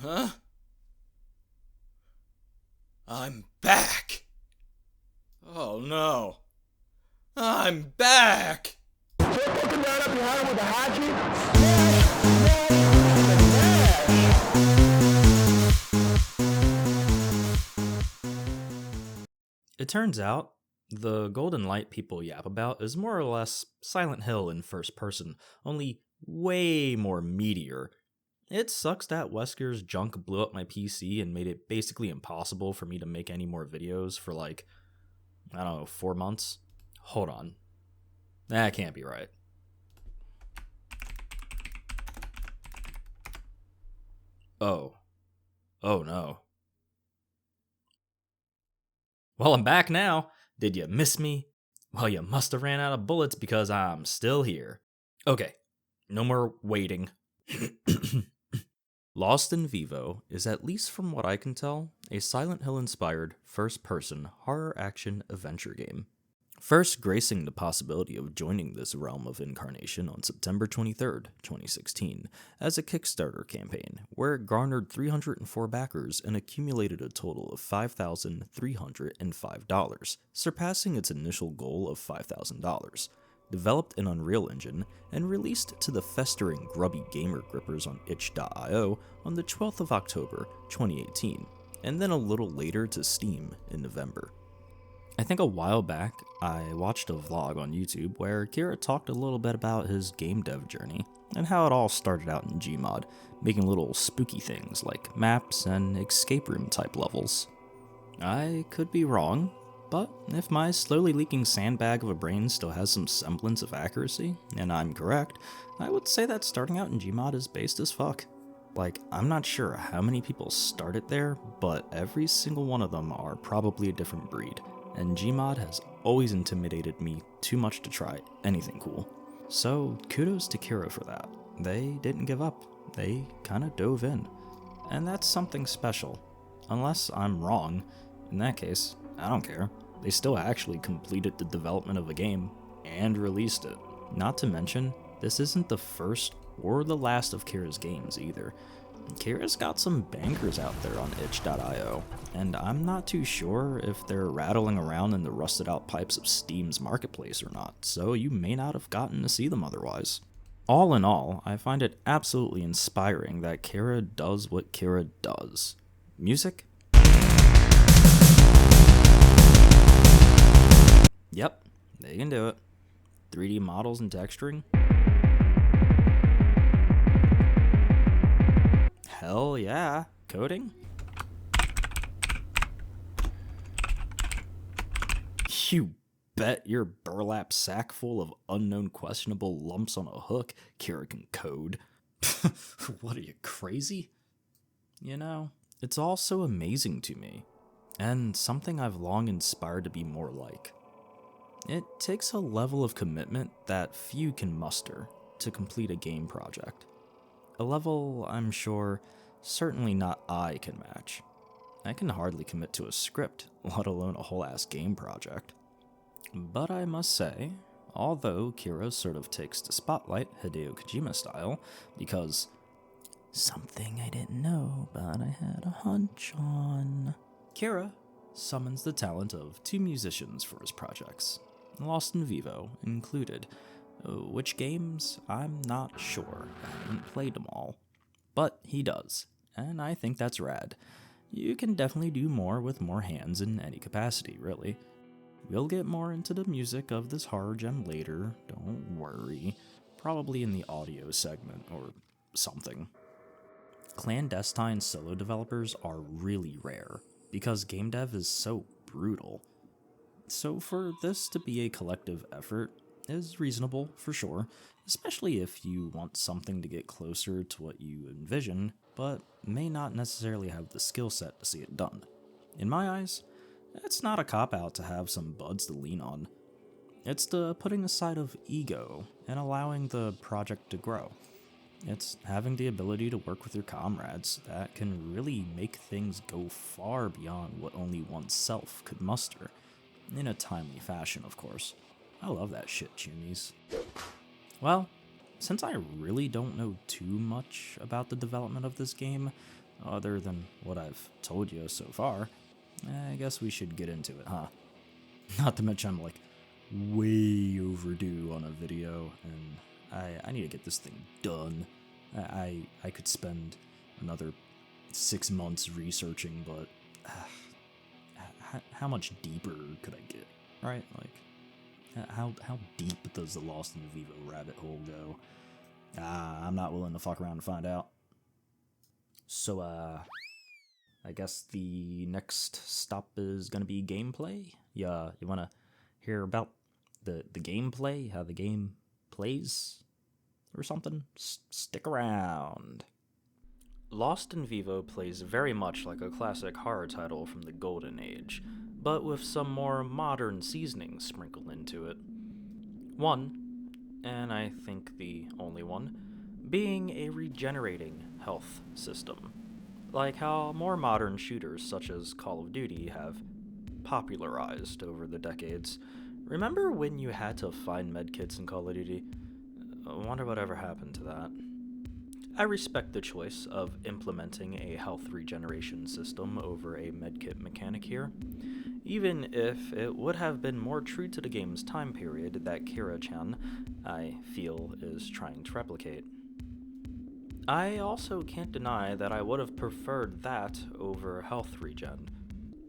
Huh? I'm back! Oh no. I'm back! It turns out, the golden light people yap about is more or less Silent Hill in first person, only way more meatier. It sucks that Wesker's junk blew up my PC and made it basically impossible for me to make any more videos for like, I don't know, 4 months? Hold on. That can't be right. Oh. Oh no. Well, I'm back now. Did you miss me? Well, you must have ran out of bullets because I'm still here. Okay, no more waiting. Lost in Vivo is, at least from what I can tell, a Silent Hill inspired first person horror action adventure game. First gracing the possibility of joining this realm of incarnation on September 23rd, 2016, as a Kickstarter campaign, where it garnered 304 backers and accumulated a total of $5,305, surpassing its initial goal of $5,000. Developed in Unreal Engine and released to the festering grubby gamer grippers on itch.io on the 12th of October, 2018, and then a little later to Steam in November. I think a while back, I watched a vlog on YouTube where Kira talked a little bit about his game dev journey and how it all started out in Gmod, making little spooky things like maps and escape room type levels. I could be wrong, but if my slowly leaking sandbag of a brain still has some semblance of accuracy, and I'm correct, I would say that starting out in Gmod is based as fuck. Like, I'm not sure how many people started there, but every single one of them are probably a different breed. And Gmod has always intimidated me too much to try anything cool. So kudos to Kira for that. They didn't give up. They kinda dove in. And that's something special. Unless I'm wrong. In that case, I don't care. They still actually completed the development of a game and released it. Not to mention, this isn't the first or the last of Kira's games either. Kira's got some bangers out there on itch.io, and I'm not too sure if they're rattling around in the rusted out pipes of Steam's marketplace or not, so you may not have gotten to see them otherwise. All in all, I find it absolutely inspiring that Kira does what Kira does. Music? Yep, they can do it. 3D models and texturing? Hell yeah. Coding? You bet your burlap sack full of unknown questionable lumps on a hook Kira can code. What are you, crazy? You know, it's all so amazing to me, and something I've long inspired to be more like. It takes a level of commitment that few can muster to complete a game project. A level, I'm sure, certainly not I can match. I can hardly commit to a script, let alone a whole-ass game project. But I must say, although Kira sort of takes the spotlight Hideo Kojima style, because something I didn't know, but I had a hunch on. Kira summons the talent of 2 musicians for his projects, Lost in Vivo included. Which games? I'm not sure. I haven't played them all. But he does, and I think that's rad. You can definitely do more with more hands in any capacity, really. We'll get more into the music of this horror gem later, don't worry. Probably in the audio segment or something. Clandestine solo developers are really rare, because game dev is so brutal. So for this to be a collective effort is reasonable for sure, especially if you want something to get closer to what you envision, but may not necessarily have the skill set to see it done. In my eyes, it's not a cop-out to have some buds to lean on. It's the putting aside of ego and allowing the project to grow. It's having the ability to work with your comrades that can really make things go far beyond what only oneself could muster. In a timely fashion, of course. I love that shit, Chunies. Well, since I really don't know too much about the development of this game, other than what I've told you so far, I guess we should get into it, huh? Not to mention I'm like way overdue on a video, and I need to get this thing done. I could spend another 6 months researching, but how much deeper could I get, right? Like, how deep does the Lost in Vivo rabbit hole go? I'm not willing to fuck around and find out. So, I guess the next stop is gonna be gameplay. Yeah, you wanna hear about the gameplay, how the game plays, or something? Stick around. Lost in Vivo plays very much like a classic horror title from the Golden Age, but with some more modern seasonings sprinkled into it. One, and I think the only one, being a regenerating health system, like how more modern shooters such as Call of Duty have popularized over the decades. Remember when you had to find medkits in Call of Duty? I wonder whatever happened to that. I respect the choice of implementing a health regeneration system over a medkit mechanic here, even if it would have been more true to the game's time period that Kira-chan, I feel, is trying to replicate. I also can't deny that I would have preferred that over health regen.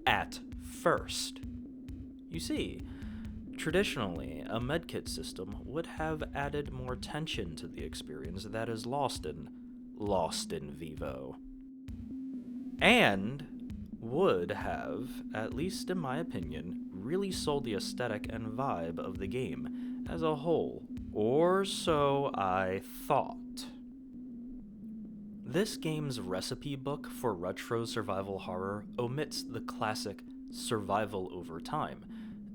At first. You see, traditionally, a medkit system would have added more tension to the experience that is lost in Vivo. And would have, at least in my opinion, really sold the aesthetic and vibe of the game as a whole. Or so I thought. This game's recipe book for retro survival horror omits the classic survival over time,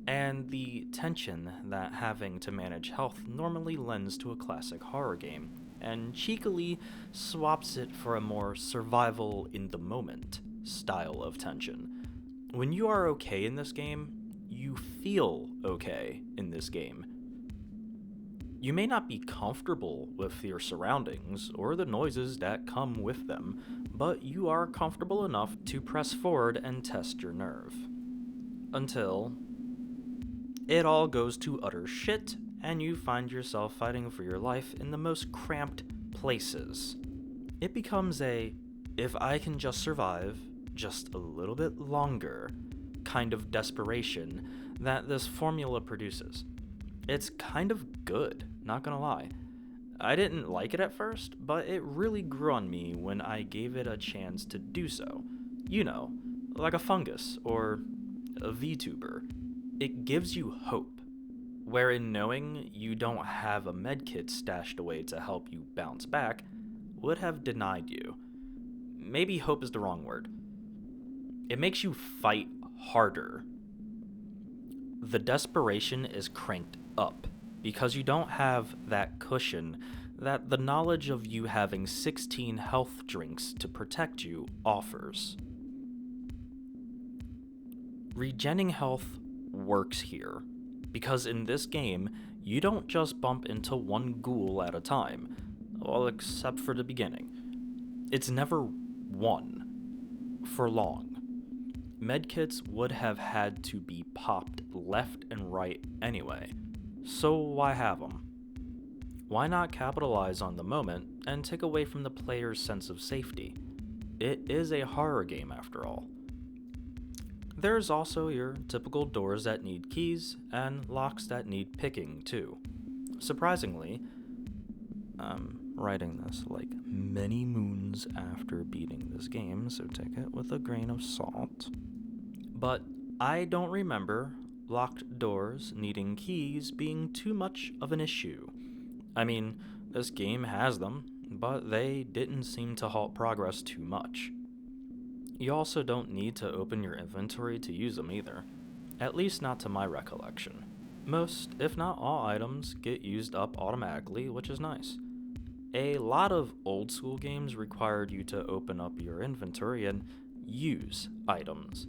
and the tension that having to manage health normally lends to a classic horror game, and cheekily swaps it for a more survival in the moment style of tension. When you are okay in this game, you feel okay in this game. You may not be comfortable with your surroundings or the noises that come with them, but you are comfortable enough to press forward and test your nerve. Until it all goes to utter shit, and you find yourself fighting for your life in the most cramped places. It becomes a, if I can just survive just a little bit longer, kind of desperation that this formula produces. It's kind of good, not gonna lie. I didn't like it at first, but it really grew on me when I gave it a chance to do so. You know, like a fungus or a VTuber. It gives you hope, wherein knowing you don't have a medkit stashed away to help you bounce back would have denied you. Maybe hope is the wrong word. It makes you fight harder. The desperation is cranked up because you don't have that cushion that the knowledge of you having 16 health drinks to protect you offers. Regenning health works here, because in this game, you don't just bump into one ghoul at a time, well, except for the beginning. It's never one, for long. Medkits would have had to be popped left and right anyway, so why have them? Why not capitalize on the moment and take away from the player's sense of safety? It is a horror game after all. There's also your typical doors that need keys, and locks that need picking too. Surprisingly, I'm writing this like many moons after beating this game, so take it with a grain of salt. But I don't remember locked doors needing keys being too much of an issue. I mean, this game has them, but they didn't seem to halt progress too much. You also don't need to open your inventory to use them either, at least not to my recollection. Most, if not all items, get used up automatically, which is nice. A lot of old school games required you to open up your inventory and use items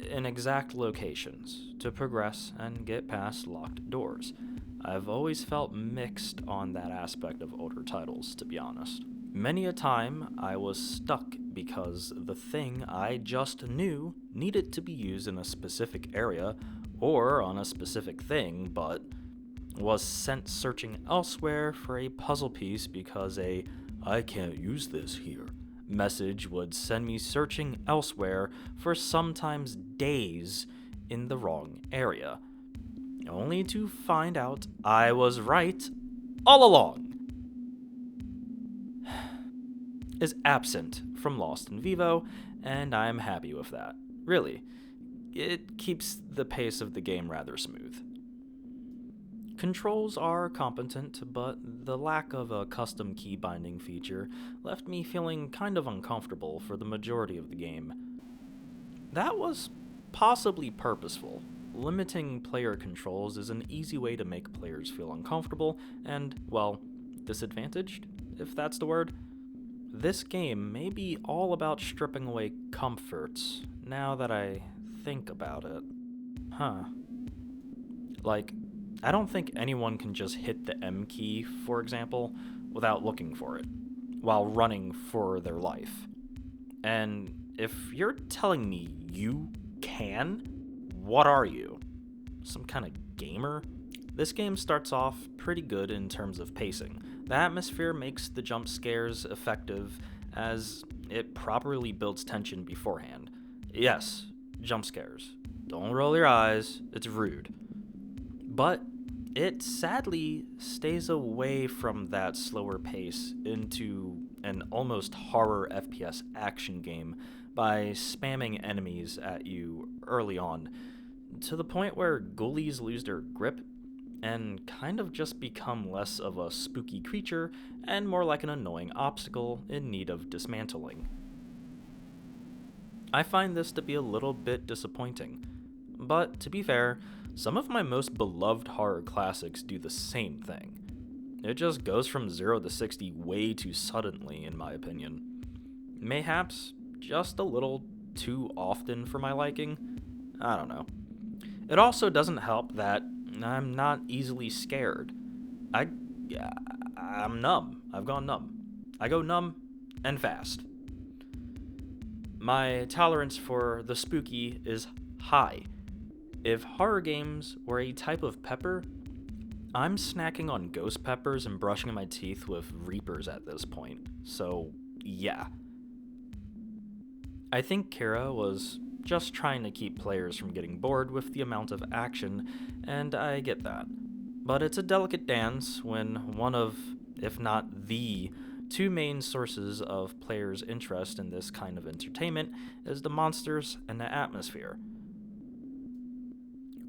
in exact locations to progress and get past locked doors. I've always felt mixed on that aspect of older titles, to be honest. Many a time, I was stuck because the thing I just knew needed to be used in a specific area or on a specific thing, but was sent searching elsewhere for a puzzle piece because a "I can't use this here" message would send me searching elsewhere for sometimes days in the wrong area, only to find out I was right all along. Is absent from Lost in Vivo, and I'm happy with that. Really, it keeps the pace of the game rather smooth. Controls are competent, but the lack of a custom key binding feature left me feeling kind of uncomfortable for the majority of the game. That was possibly purposeful. Limiting player controls is an easy way to make players feel uncomfortable and, well, disadvantaged, if that's the word. This game may be all about stripping away comforts, now that I think about it. Like, I don't think anyone can just hit the M key, for example, without looking for it, while running for their life. And if you're telling me you can, what are you? Some kind of gamer? This game starts off pretty good in terms of pacing. The atmosphere makes the jump scares effective as it properly builds tension beforehand. Yes, jump scares. Don't roll your eyes, it's rude. But it sadly stays away from that slower pace into an almost horror FPS action game by spamming enemies at you early on, to the point where ghoulies lose their grip and kind of just become less of a spooky creature and more like an annoying obstacle in need of dismantling. I find this to be a little bit disappointing, but to be fair, some of my most beloved horror classics do the same thing. It just goes from 0 to 60 way too suddenly, in my opinion. Mayhaps just a little too often for my liking? I don't know. It also doesn't help that I'm not easily scared. I'm numb. I've gone numb. I go numb and fast. My tolerance for the spooky is high. If horror games were a type of pepper, I'm snacking on ghost peppers and brushing my teeth with reapers at this point. So, yeah. I think Kira was just trying to keep players from getting bored with the amount of action, and I get that. But it's a delicate dance when one of, if not the, two main sources of players' interest in this kind of entertainment is the monsters and the atmosphere.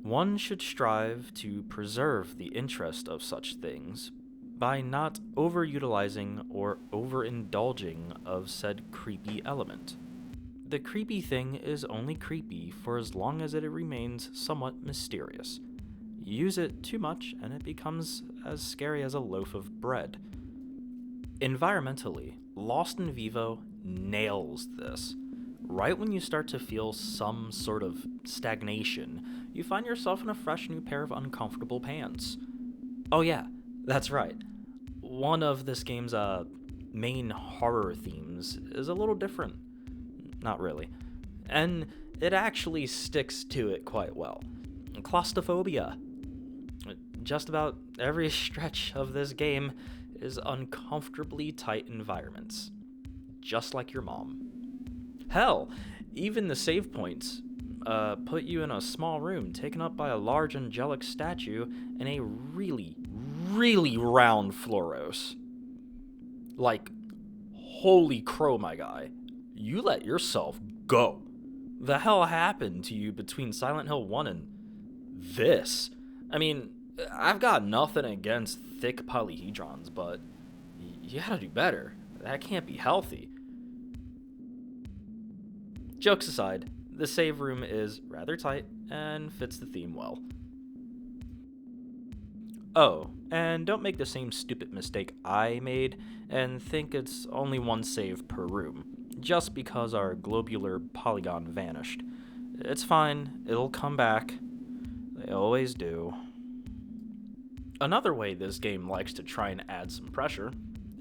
One should strive to preserve the interest of such things by not overutilizing or overindulging of said creepy element. The creepy thing is only creepy for as long as it remains somewhat mysterious. Use it too much and it becomes as scary as a loaf of bread. Environmentally, Lost in Vivo nails this. Right when you start to feel some sort of stagnation, you find yourself in a fresh new pair of uncomfortable pants. Oh yeah, that's right. One of this game's main horror themes is a little different. Not really. And it actually sticks to it quite well. Claustrophobia. Just about every stretch of this game is uncomfortably tight environments. Just like your mom. Hell, even the save points put you in a small room taken up by a large angelic statue and a really, really round Floros. Like, holy crow, my guy. You let yourself go. The hell happened to you between Silent Hill 1 and this? I mean, I've got nothing against thick polyhedrons, but you gotta do better. That can't be healthy. Jokes aside, the save room is rather tight and fits the theme well. Oh, and don't make the same stupid mistake I made and think it's only one save per room, just because our globular polygon vanished. It's fine, it'll come back. They always do. Another way this game likes to try and add some pressure,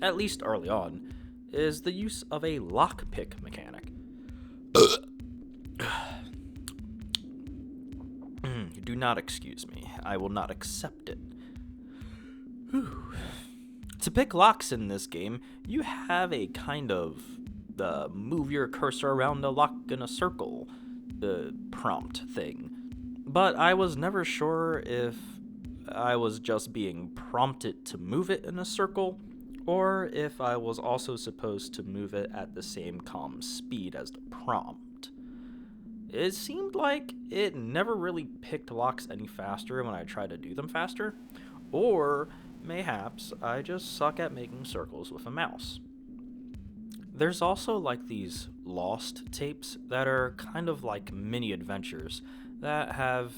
at least early on, is the use of a lockpick mechanic. Do not excuse me. I will not accept it. Whew. To pick locks in this game, you have a kind of move your cursor around a lock in a circle prompt thing. But I was never sure if I was just being prompted to move it in a circle, or if I was also supposed to move it at the same calm speed as the prompt. It seemed like it never really picked locks any faster when I tried to do them faster, or mayhaps I just suck at making circles with a mouse. There's also like these lost tapes that are kind of like mini adventures that have,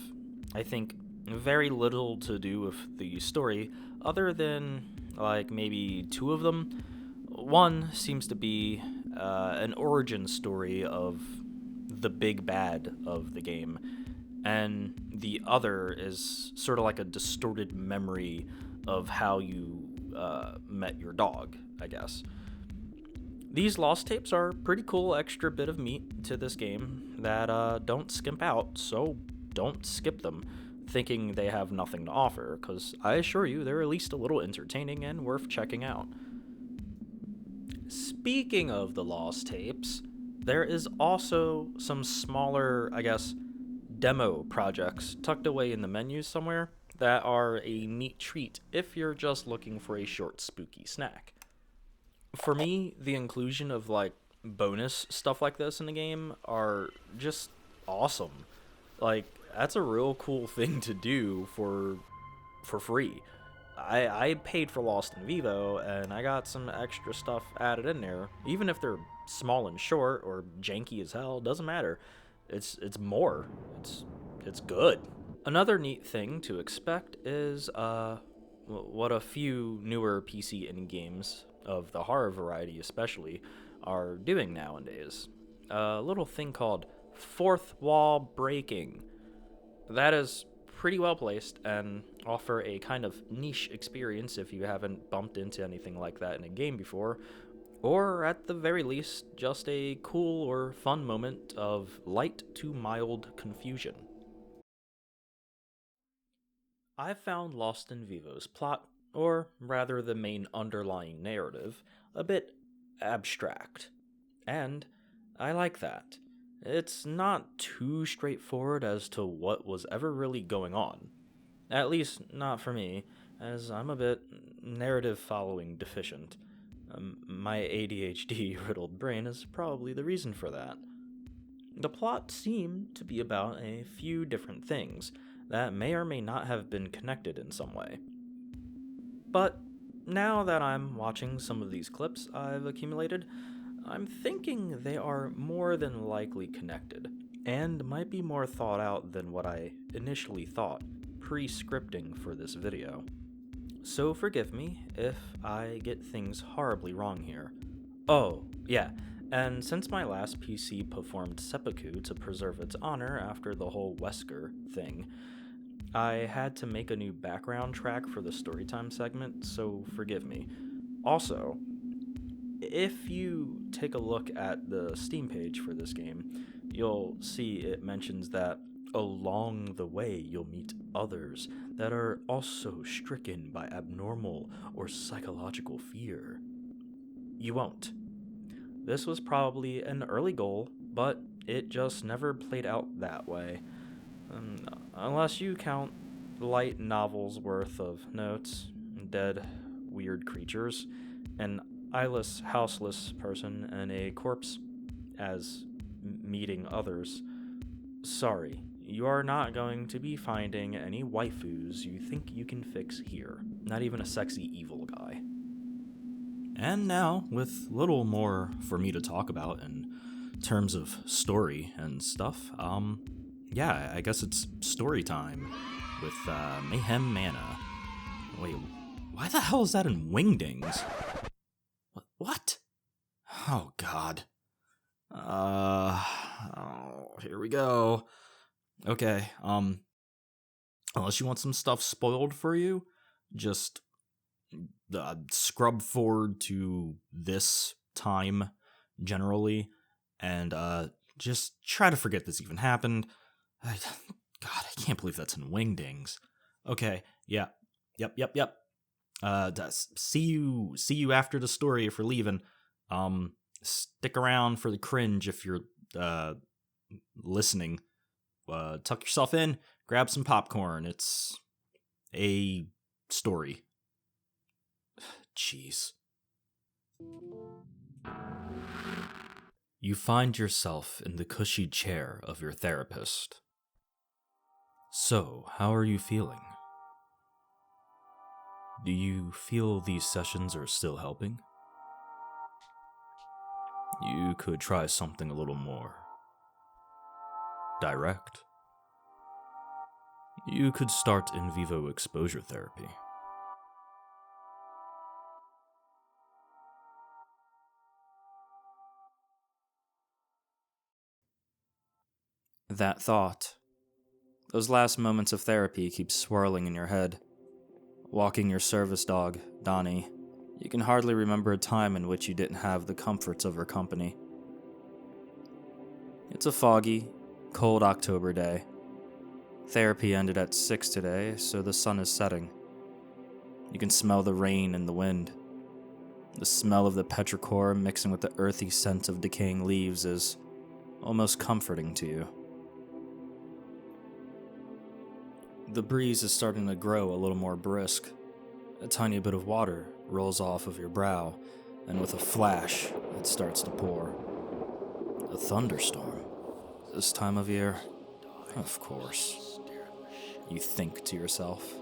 I think, very little to do with the story other than like maybe two of them. One seems to be an origin story of the big bad of the game, and the other is sort of like a distorted memory of how you met your dog, I guess. These lost tapes are a pretty cool extra bit of meat to this game that don't skimp out, so don't skip them thinking they have nothing to offer, because I assure you they're at least a little entertaining and worth checking out. Speaking of the lost tapes, there is also some smaller, I guess, demo projects tucked away in the menus somewhere that are a neat treat if you're just looking for a short, spooky snack. For me, the inclusion of like bonus stuff like this in the game are just awesome. Like, that's a real cool thing to do for free. I paid for Lost in Vivo, and I got some extra stuff added in there. Even if they're small and short or janky as hell, doesn't matter. It's more. It's good. Another neat thing to expect is what a few newer PC indie games of the horror variety especially are doing nowadays. A little thing called fourth wall breaking. That is pretty well placed and offer a kind of niche experience if you haven't bumped into anything like that in a game before, or at the very least, just a cool or fun moment of light to mild confusion. I found Lost in Vivo's plot, or rather the main underlying narrative, a bit abstract. And I like that. It's not too straightforward as to what was ever really going on. At least, not for me, as I'm a bit narrative following deficient. My ADHD riddled brain is probably the reason for that. The plot seemed to be about a few different things that may or may not have been connected in some way. But now that I'm watching some of these clips I've accumulated, I'm thinking they are more than likely connected, and might be more thought out than what I initially thought pre-scripting for this video. So forgive me if I get things horribly wrong here. Oh, yeah, and since my last PC performed seppuku to preserve its honor after the whole Wesker thing, I had to make a new background track for the storytime segment, so forgive me. Also, if you take a look at the Steam page for this game, you'll see it mentions that along the way you'll meet others that are also stricken by abnormal or psychological fear. You won't. This was probably an early goal, but it just never played out that way. Unless you count light novels worth of notes, dead, weird creatures, an eyeless, houseless person, and a corpse as meeting others. Sorry, you are not going to be finding any waifus you think you can fix here. Not even a sexy evil guy. And now, with little more for me to talk about in terms of story and stuff, yeah, I guess it's story time with Mayhem Mana. Wait, why the hell is that in Wingdings? What? Oh, God. Here we go. Okay, unless you want some stuff spoiled for you, just scrub forward to this time generally, and just try to forget this even happened. God, I can't believe that's in Wingdings. Okay, yeah, yep. See you after the story if we're leaving. Stick around for the cringe if you're listening. Tuck yourself in, grab some popcorn. It's a story. Jeez. You find yourself in the cushy chair of your therapist. So, how are you feeling? Do you feel these sessions are still helping? You could try something a little more direct. You could start in vivo exposure therapy. That thought, those last moments of therapy keep swirling in your head. Walking your service dog, Donnie, you can hardly remember a time in which you didn't have the comforts of her company. It's a foggy, cold October day. Therapy ended at 6 today, so the sun is setting. You can smell the rain and the wind. The smell of the petrichor mixing with the earthy scent of decaying leaves is almost comforting to you. The breeze is starting to grow a little more brisk. A tiny bit of water rolls off of your brow, and with a flash, it starts to pour. A thunderstorm. This time of year? Of course. You think to yourself.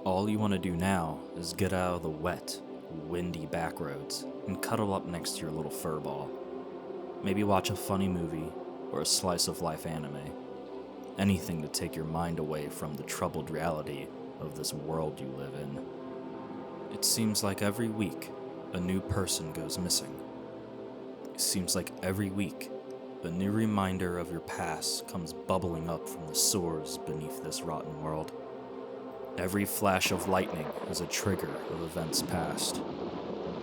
All you want to do now is get out of the wet, windy back roads and cuddle up next to your little fur ball. Maybe watch a funny movie or a slice of life anime. Anything to take your mind away from the troubled reality of this world you live in. It seems like every week, a new person goes missing. It seems like every week, a new reminder of your past comes bubbling up from the sewers beneath this rotten world. Every flash of lightning is a trigger of events past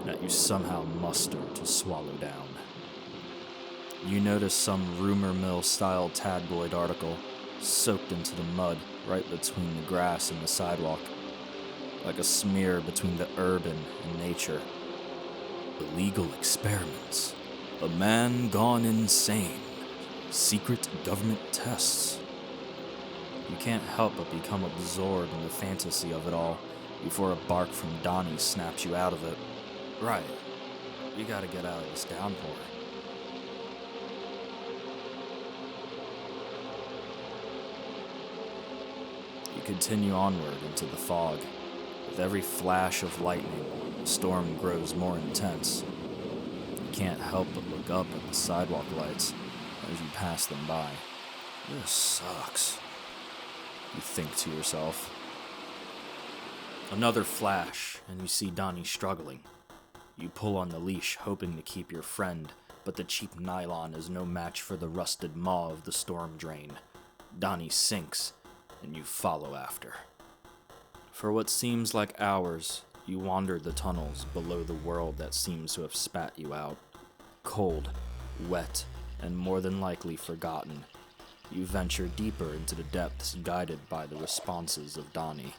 that you somehow muster to swallow down. You notice some rumor mill-style tabloid article soaked into the mud right between the grass and the sidewalk, like a smear between the urban and nature. Illegal experiments. A man gone insane. Secret government tests. You can't help but become absorbed in the fantasy of it all before a bark from Donnie snaps you out of it. Right, you gotta get out of this downpour. You continue onward into the fog. With every flash of lightning, the storm grows more intense. You can't help but look up at the sidewalk lights as you pass them by. This sucks, you think to yourself. Another flash, and you see Donnie struggling. You pull on the leash, hoping to keep your friend, but the cheap nylon is no match for the rusted maw of the storm drain. Donnie sinks, and you follow after. For what seems like hours, you wander the tunnels below the world that seems to have spat you out. Cold, wet, and more than likely forgotten, you venture deeper into the depths guided by the responses of Donnie.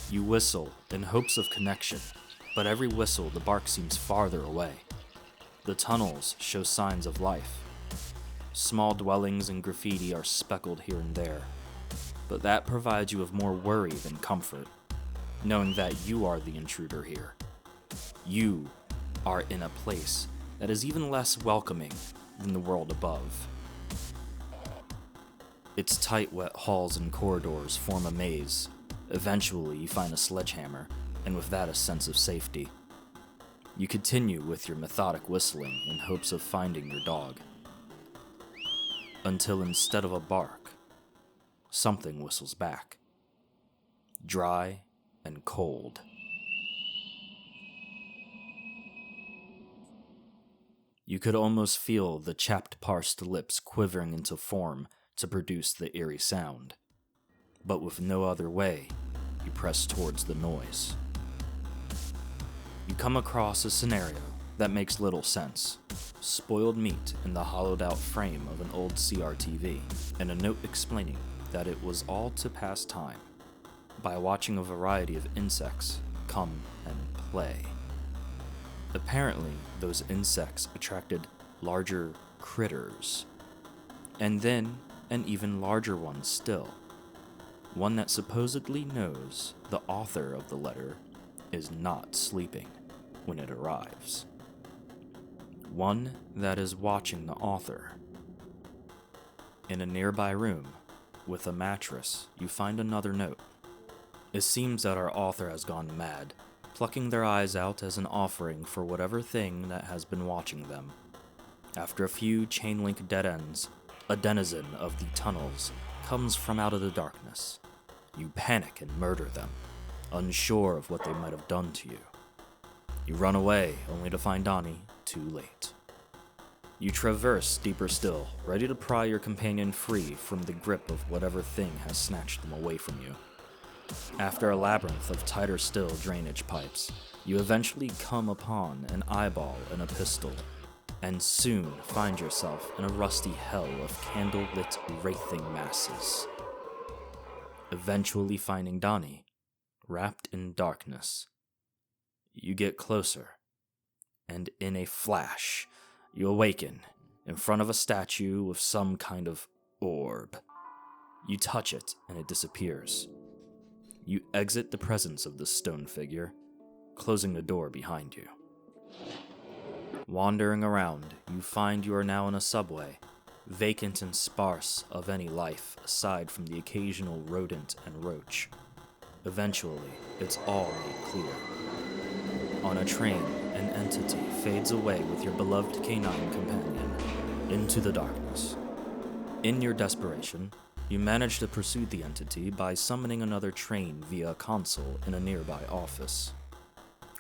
You whistle in hopes of connection, but every whistle the bark seems farther away. The tunnels show signs of life. Small dwellings and graffiti are speckled here and there, but that provides you with more worry than comfort, knowing that you are the intruder here. You are in a place that is even less welcoming than the world above. Its tight, wet halls and corridors form a maze. Eventually, you find a sledgehammer, and with that, a sense of safety. You continue with your methodic whistling in hopes of finding your dog. Until instead of a bark, something whistles back. Dry and cold. You could almost feel the chapped, parsed lips quivering into form to produce the eerie sound. But with no other way, you press towards the noise. You come across a scenario that makes little sense. Spoiled meat in the hollowed-out frame of an old CRTV, and a note explaining that it was all to pass time by watching a variety of insects come and play. Apparently, those insects attracted larger critters, and then an even larger one still. One that supposedly knows the author of the letter is not sleeping when it arrives. One that is watching the author. In a nearby room, with a mattress, you find another note. It seems that our author has gone mad, plucking their eyes out as an offering for whatever thing that has been watching them. After a few chain-link dead ends, a denizen of the tunnels comes from out of the darkness. You panic and murder them, unsure of what they might have done to you. You run away, only to find Donnie too late. You traverse deeper still, ready to pry your companion free from the grip of whatever thing has snatched them away from you. After a labyrinth of tighter still drainage pipes, you eventually come upon an eyeball and a pistol, and soon find yourself in a rusty hell of candle-lit wraithing masses. Eventually finding Donnie, wrapped in darkness. You get closer, and in a flash, you awaken in front of a statue with some kind of orb. You touch it, and it disappears. You exit the presence of the stone figure, closing the door behind you. Wandering around, you find you are now in a subway, vacant and sparse of any life aside from the occasional rodent and roach. Eventually, it's all made clear. On a train, an entity fades away with your beloved canine companion into the darkness. In your desperation, you manage to pursue the entity by summoning another train via a console in a nearby office.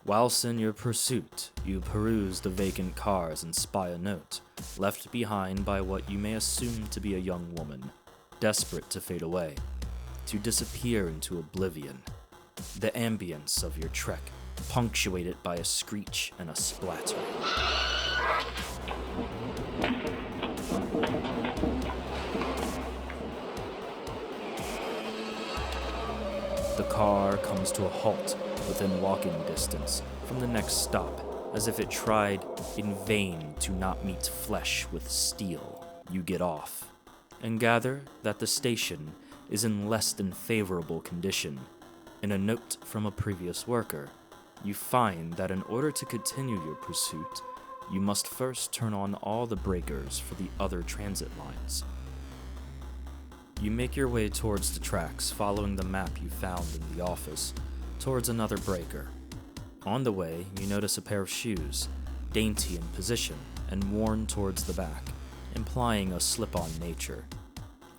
Whilst in your pursuit, you peruse the vacant cars and spy a note, left behind by what you may assume to be a young woman, desperate to fade away, to disappear into oblivion. The ambience of your trek, punctuated by a screech and a splatter. The car comes to a halt within walking distance from the next stop, as if it tried in vain to not meet flesh with steel. You get off, and gather that the station is in less than favorable condition. In a note from a previous worker, you find that in order to continue your pursuit, you must first turn on all the breakers for the other transit lines. You make your way towards the tracks, following the map you found in the office, towards another breaker. On the way, you notice a pair of shoes, dainty in position and worn towards the back, implying a slip-on nature.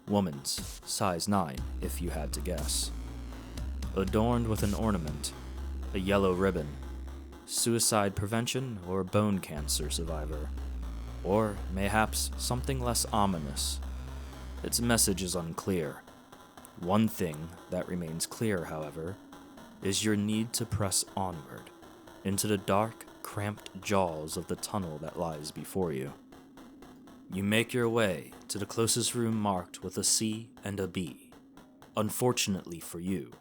Woman's, size 9, if you had to guess. Adorned with an ornament, a yellow ribbon, suicide prevention or bone cancer survivor, or mayhaps something less ominous. Its message is unclear. One thing that remains clear, however, is your need to press onward into the dark, cramped jaws of the tunnel that lies before you. You make your way to the closest room marked with a C and a B. Unfortunately for you,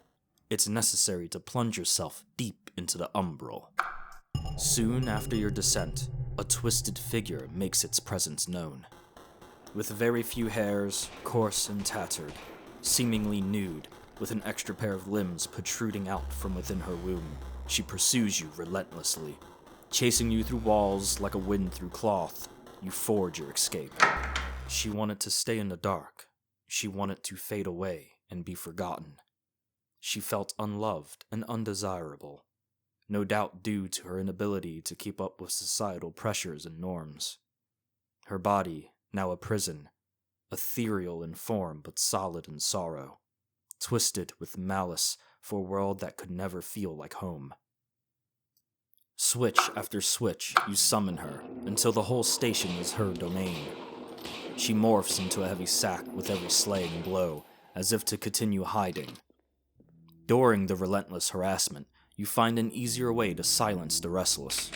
it's necessary to plunge yourself deep into the umbral. Soon after your descent, a twisted figure makes its presence known. With very few hairs, coarse and tattered, seemingly nude, with an extra pair of limbs protruding out from within her womb, she pursues you relentlessly. Chasing you through walls like a wind through cloth, you forge your escape. She wanted to stay in the dark. She wanted to fade away and be forgotten. She felt unloved and undesirable, no doubt due to her inability to keep up with societal pressures and norms. Her body, now a prison, ethereal in form but solid in sorrow, twisted with malice for a world that could never feel like home. Switch after switch, you summon her, until the whole station is her domain. She morphs into a heavy sack with every slaying blow, as if to continue hiding. During the relentless harassment, you find an easier way to silence the restless.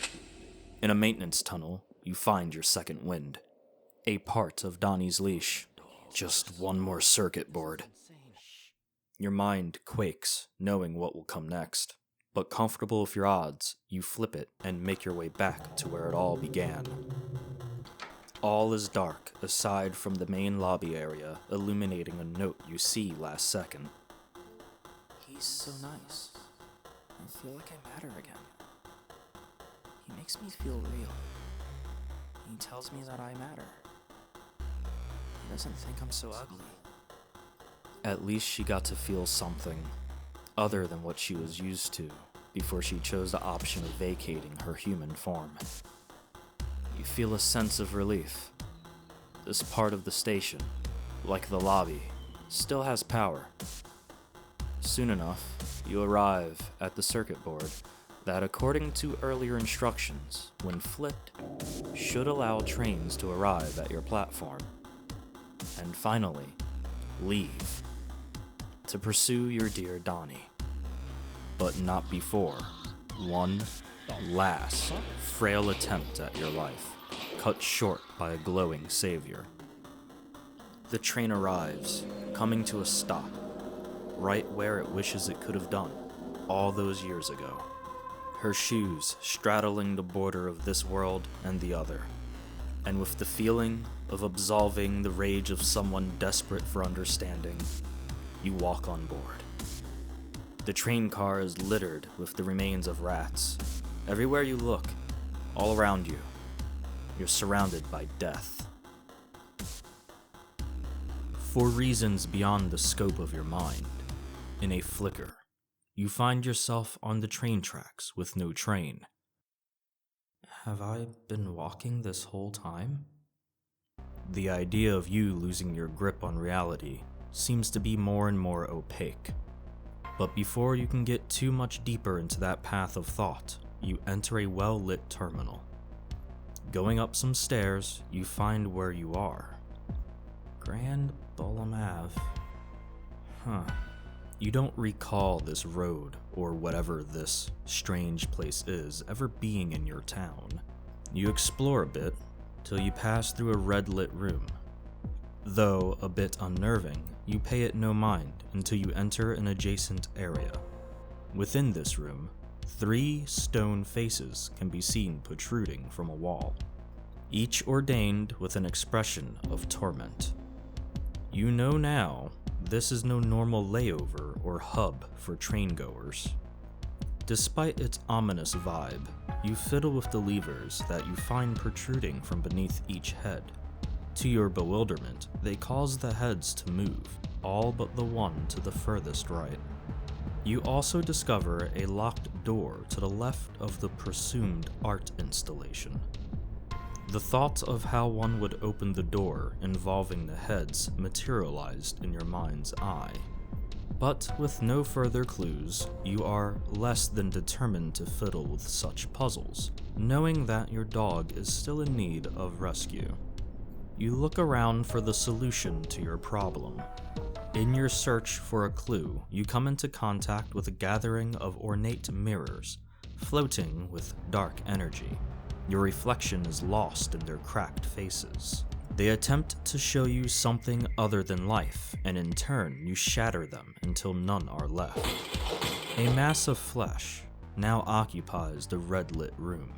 In a maintenance tunnel, you find your second wind, a part of Donnie's leash. Just one more circuit board. Your mind quakes, knowing what will come next. But comfortable with your odds, you flip it and make your way back to where it all began. All is dark, aside from the main lobby area, illuminating a note you see last second. He's so nice. I feel like I matter again. He makes me feel real. He tells me that I matter. He doesn't think I'm so ugly. At least she got to feel something other than what she was used to before she chose the option of vacating her human form. You feel a sense of relief. This part of the station, like the lobby, still has power. Soon enough, you arrive at the circuit board that, according to earlier instructions, when flipped, should allow trains to arrive at your platform. And finally, leave to pursue your dear Donnie. But not before one last frail attempt at your life, cut short by a glowing savior. The train arrives, coming to a stop, right where it wishes it could have done all those years ago. Her shoes straddling the border of this world and the other, and with the feeling of absolving the rage of someone desperate for understanding, you walk on board. The train car is littered with the remains of rats. Everywhere you look, all around you, you're surrounded by death. For reasons beyond the scope of your mind, in a flicker, you find yourself on the train tracks with no train. Have I been walking this whole time? The idea of you losing your grip on reality seems to be more and more opaque. But before you can get too much deeper into that path of thought, you enter a well-lit terminal. Going up some stairs, you find where you are. Grand Bolam Ave. You don't recall this road, or whatever this strange place is, ever being in your town. You explore a bit, till you pass through a red-lit room. Though a bit unnerving, you pay it no mind until you enter an adjacent area. Within this room, 3 stone faces can be seen protruding from a wall, each ordained with an expression of torment. You know now, this is no normal layover or hub for train goers. Despite its ominous vibe, you fiddle with the levers that you find protruding from beneath each head. To your bewilderment, they cause the heads to move, all but the one to the furthest right. You also discover a locked door to the left of the presumed art installation. The thought of how one would open the door involving the heads materialized in your mind's eye. But with no further clues, you are less than determined to fiddle with such puzzles, knowing that your dog is still in need of rescue. You look around for the solution to your problem. In your search for a clue, you come into contact with a gathering of ornate mirrors, floating with dark energy. Your reflection is lost in their cracked faces. They attempt to show you something other than life, and in turn, you shatter them until none are left. A mass of flesh now occupies the red-lit room.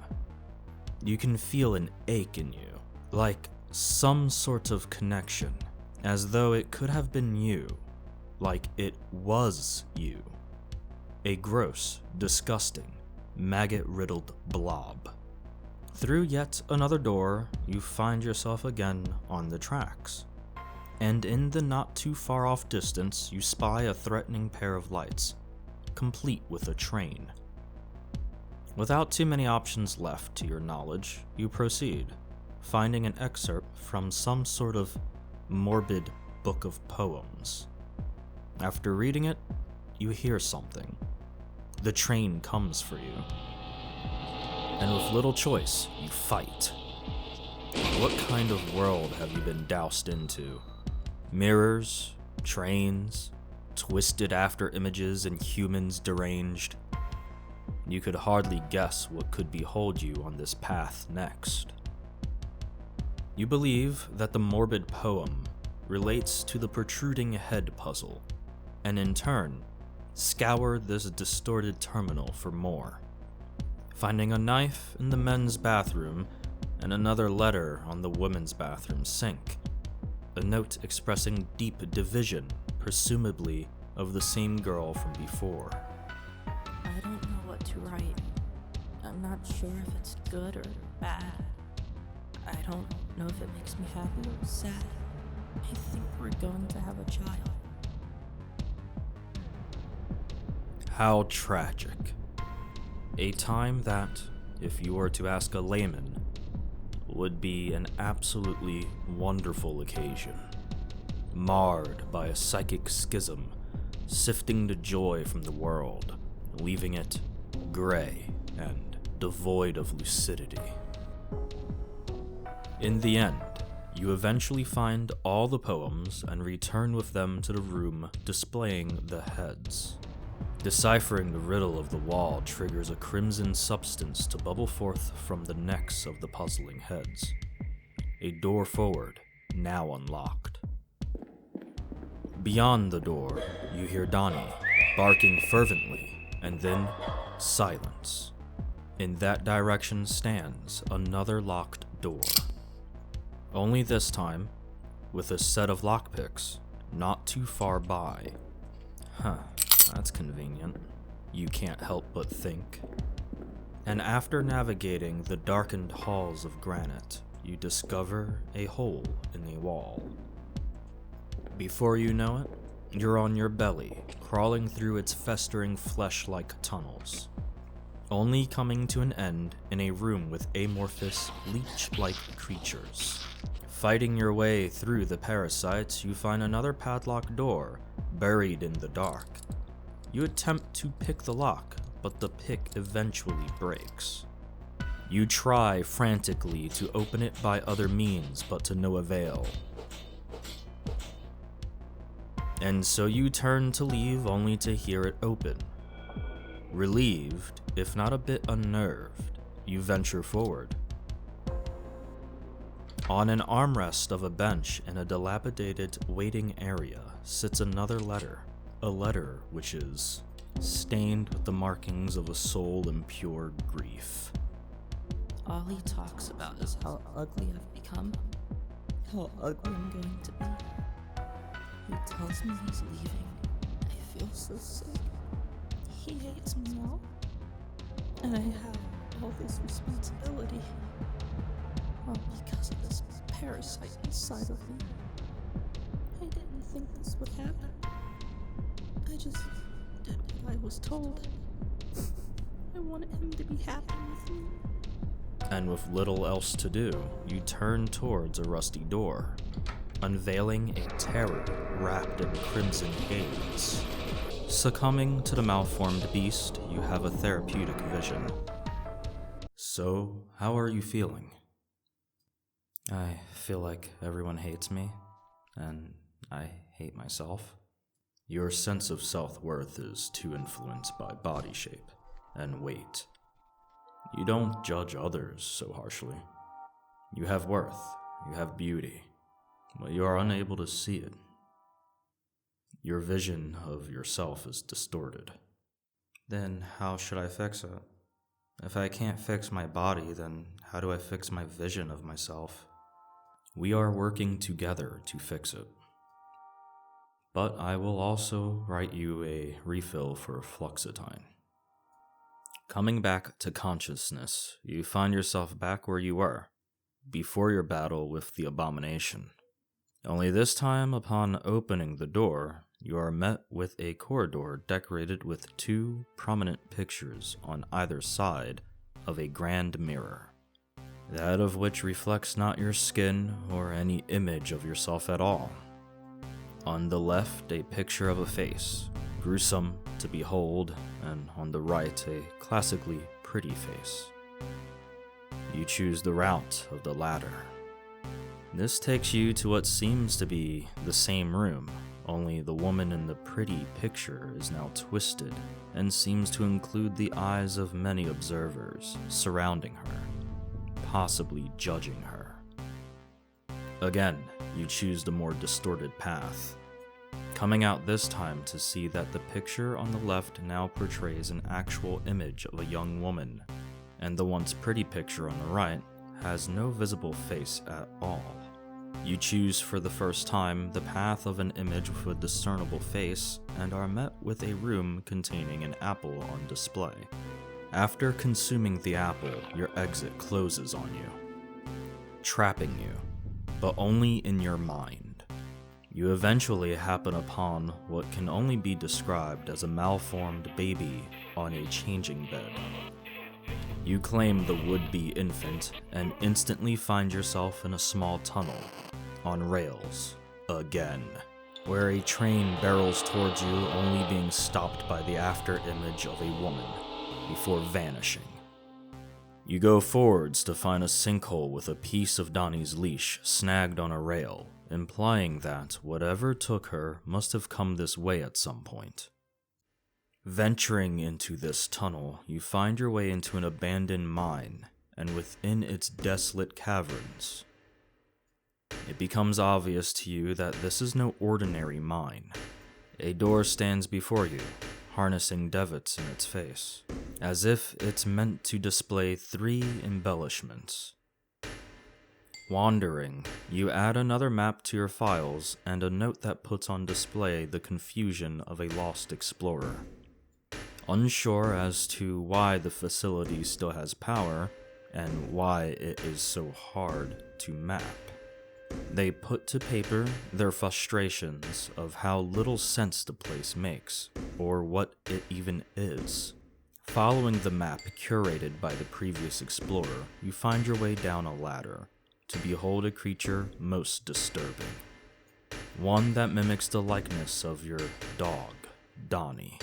You can feel an ache in you, like some sort of connection, as though it could have been you, like it was you. A gross, disgusting, maggot-riddled blob. Through yet another door, you find yourself again on the tracks. And in the not too far off distance, you spy a threatening pair of lights, complete with a train. Without too many options left to your knowledge, you proceed, finding an excerpt from some sort of morbid book of poems. After reading it, you hear something. The train comes for you. And with little choice, you fight. What kind of world have you been doused into? Mirrors, trains, twisted after images and humans deranged. You could hardly guess what could behold you on this path next. You believe that the morbid poem relates to the protruding head puzzle, and in turn, scour this distorted terminal for more, finding a knife in the men's bathroom and another letter on the women's bathroom sink, a note expressing deep division, presumably of the same girl from before. I don't know what to write. I'm not sure if it's good or bad. I don't know if it makes me happy or sad. I think we're going to have a child. How tragic. A time that, if you were to ask a layman, would be an absolutely wonderful occasion, marred by a psychic schism, sifting the joy from the world, leaving it gray and devoid of lucidity. In the end, you eventually find all the poems and return with them to the room displaying the heads. Deciphering the riddle of the wall triggers a crimson substance to bubble forth from the necks of the puzzling heads. A door forward, now unlocked. Beyond the door, you hear Donnie barking fervently, and then silence. In that direction stands another locked door. Only this time, with a set of lockpicks not too far by. That's convenient. You can't help but think. And after navigating the darkened halls of granite, you discover a hole in the wall. Before you know it, you're on your belly, crawling through its festering flesh-like tunnels, only coming to an end in a room with amorphous, leech-like creatures. Fighting your way through the parasites, you find another padlocked door, buried in the dark. You attempt to pick the lock, but the pick eventually breaks. You try frantically to open it by other means, but to no avail. And so you turn to leave only to hear it open. Relieved, if not a bit unnerved, you venture forward. On an armrest of a bench in a dilapidated waiting area sits another letter. A letter which is stained with the markings of a soul in pure grief. All he talks about is how ugly I've become, how ugly I'm going to be. He tells me he's leaving. I feel so sick. He hates me now. And I have all this responsibility. All because of this parasite inside of me. I didn't think this would happen. I just did what I was told. I wanted him to be happy with me. And with little else to do, you turn towards a rusty door, unveiling a terror wrapped in crimson haze. Succumbing to the malformed beast, you have a therapeutic vision. So, how are you feeling? I feel like everyone hates me, and I hate myself. Your sense of self-worth is too influenced by body shape and weight. You don't judge others so harshly. You have worth, you have beauty, but you are unable to see it. Your vision of yourself is distorted. Then how should I fix it? If I can't fix my body, then how do I fix my vision of myself? We are working together to fix it. But I will also write you a refill for fluoxetine. Coming back to consciousness, you find yourself back where you were, before your battle with the abomination. Only this time, upon opening the door, you are met with a corridor decorated with two prominent pictures on either side of a grand mirror, that of which reflects not your skin or any image of yourself at all. On the left, a picture of a face, gruesome to behold, and on the right, a classically pretty face. You choose the route of the latter. This takes you to what seems to be the same room, only the woman in the pretty picture is now twisted and seems to include the eyes of many observers surrounding her, possibly judging her. Again, you choose the more distorted path, coming out this time to see that the picture on the left now portrays an actual image of a young woman, and the once pretty picture on the right has no visible face at all. You choose for the first time the path of an image with a discernible face and are met with a room containing an apple on display. After consuming the apple, your exit closes on you, trapping you, but only in your mind. You eventually happen upon what can only be described as a malformed baby on a changing bed. You claim the would-be infant and instantly find yourself in a small tunnel, on rails, again, where a train barrels towards you, only being stopped by the after-image of a woman, before vanishing. You go forwards to find a sinkhole with a piece of Donnie's leash snagged on a rail, implying that whatever took her must have come this way at some point. Venturing into this tunnel, you find your way into an abandoned mine, and within its desolate caverns, it becomes obvious to you that this is no ordinary mine. A door stands before you, harnessing davits in its face, as if it's meant to display 3 embellishments. Wandering, you add another map to your files and a note that puts on display the confusion of a lost explorer. Unsure as to why the facility still has power and why it is so hard to map, they put to paper their frustrations of how little sense the place makes, or what it even is. Following the map curated by the previous explorer, you find your way down a ladder to behold a creature most disturbing. One that mimics the likeness of your dog, Donnie.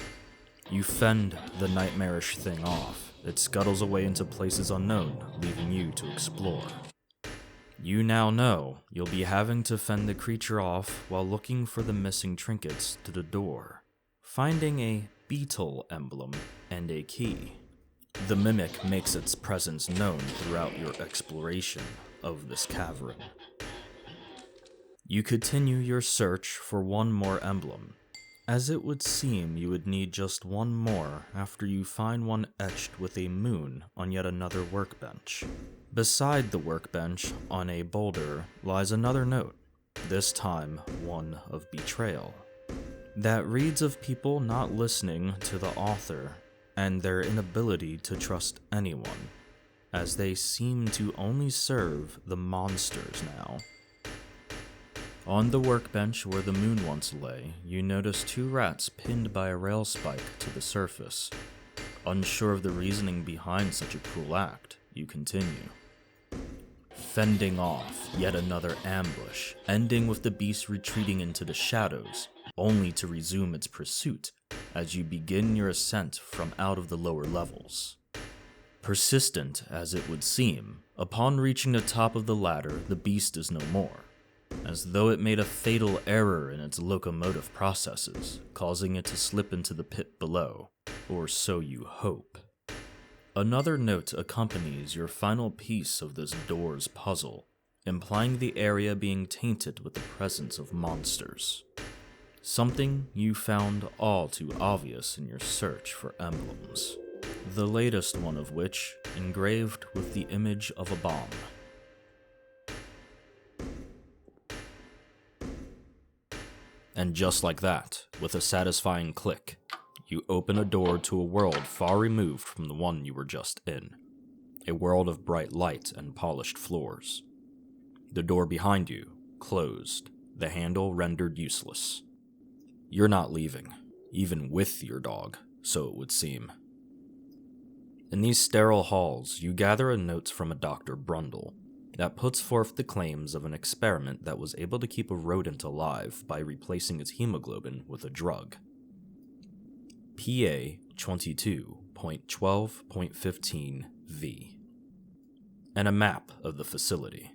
You fend the nightmarish thing off. It scuttles away into places unknown, leaving you to explore. You now know you'll be having to fend the creature off while looking for the missing trinkets to the door, finding a beetle emblem and a key. The mimic makes its presence known throughout your exploration of this cavern. You continue your search for one more emblem, as it would seem you would need just one more after you find one etched with a moon on yet another workbench. Beside the workbench, on a boulder, lies another note, this time one of betrayal, that reads of people not listening to the author and their inability to trust anyone, as they seem to only serve the monsters now. On the workbench where the moon once lay, you notice 2 rats pinned by a rail spike to the surface. Unsure of the reasoning behind such a cruel act, you continue, fending off yet another ambush, ending with the beast retreating into the shadows, only to resume its pursuit as you begin your ascent from out of the lower levels. Persistent as it would seem, upon reaching the top of the ladder, the beast is no more, as though it made a fatal error in its locomotive processes, causing it to slip into the pit below, or so you hope. Another note accompanies your final piece of this door's puzzle, implying the area being tainted with the presence of monsters. Something you found all too obvious in your search for emblems, the latest one of which engraved with the image of a bomb. And just like that, with a satisfying click, you open a door to a world far removed from the one you were just in. A world of bright light and polished floors. The door behind you, closed, the handle rendered useless. You're not leaving, even with your dog, so it would seem. In these sterile halls, you gather a note from a Dr. Brundle that puts forth the claims of an experiment that was able to keep a rodent alive by replacing its hemoglobin with a drug. PA 22.12.15V. And a map of the facility.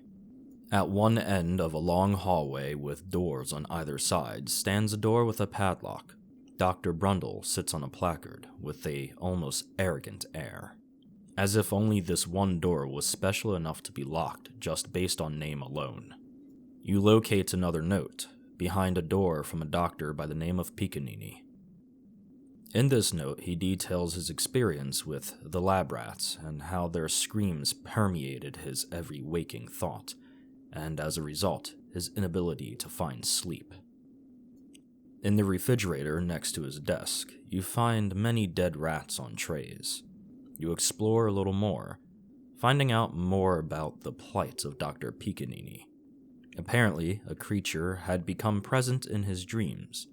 At one end of a long hallway with doors on either side stands a door with a padlock. Dr. Brundle sits on a placard with a almost arrogant air, as if only this one door was special enough to be locked just based on name alone. You locate another note behind a door from a doctor by the name of Piccanini. In this note, he details his experience with the lab rats and how their screams permeated his every waking thought, and as a result, his inability to find sleep. In the refrigerator next to his desk, you find many dead rats on trays. You explore a little more, finding out more about the plight of Dr. Piccanini. Apparently, a creature had become present in his dreams,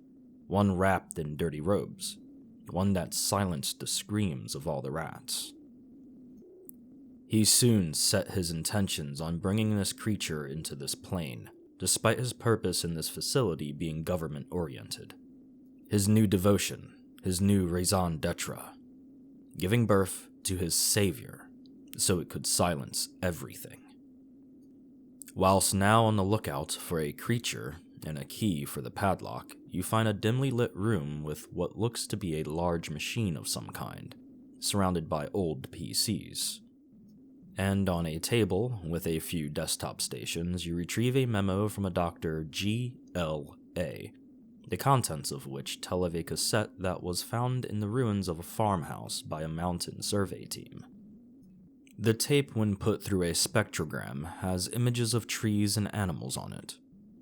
one wrapped in dirty robes, one that silenced the screams of all the rats. He soon set his intentions on bringing this creature into this plane, despite his purpose in this facility being government-oriented. His new devotion, his new raison d'etre, giving birth to his savior, so it could silence everything. Whilst now on the lookout for a creature and a key for the padlock, you find a dimly lit room with what looks to be a large machine of some kind, surrounded by old PCs. And on a table with a few desktop stations, you retrieve a memo from a Dr. G.L.A., the contents of which tell of a cassette that was found in the ruins of a farmhouse by a mountain survey team. The tape, when put through a spectrogram, has images of trees and animals on it.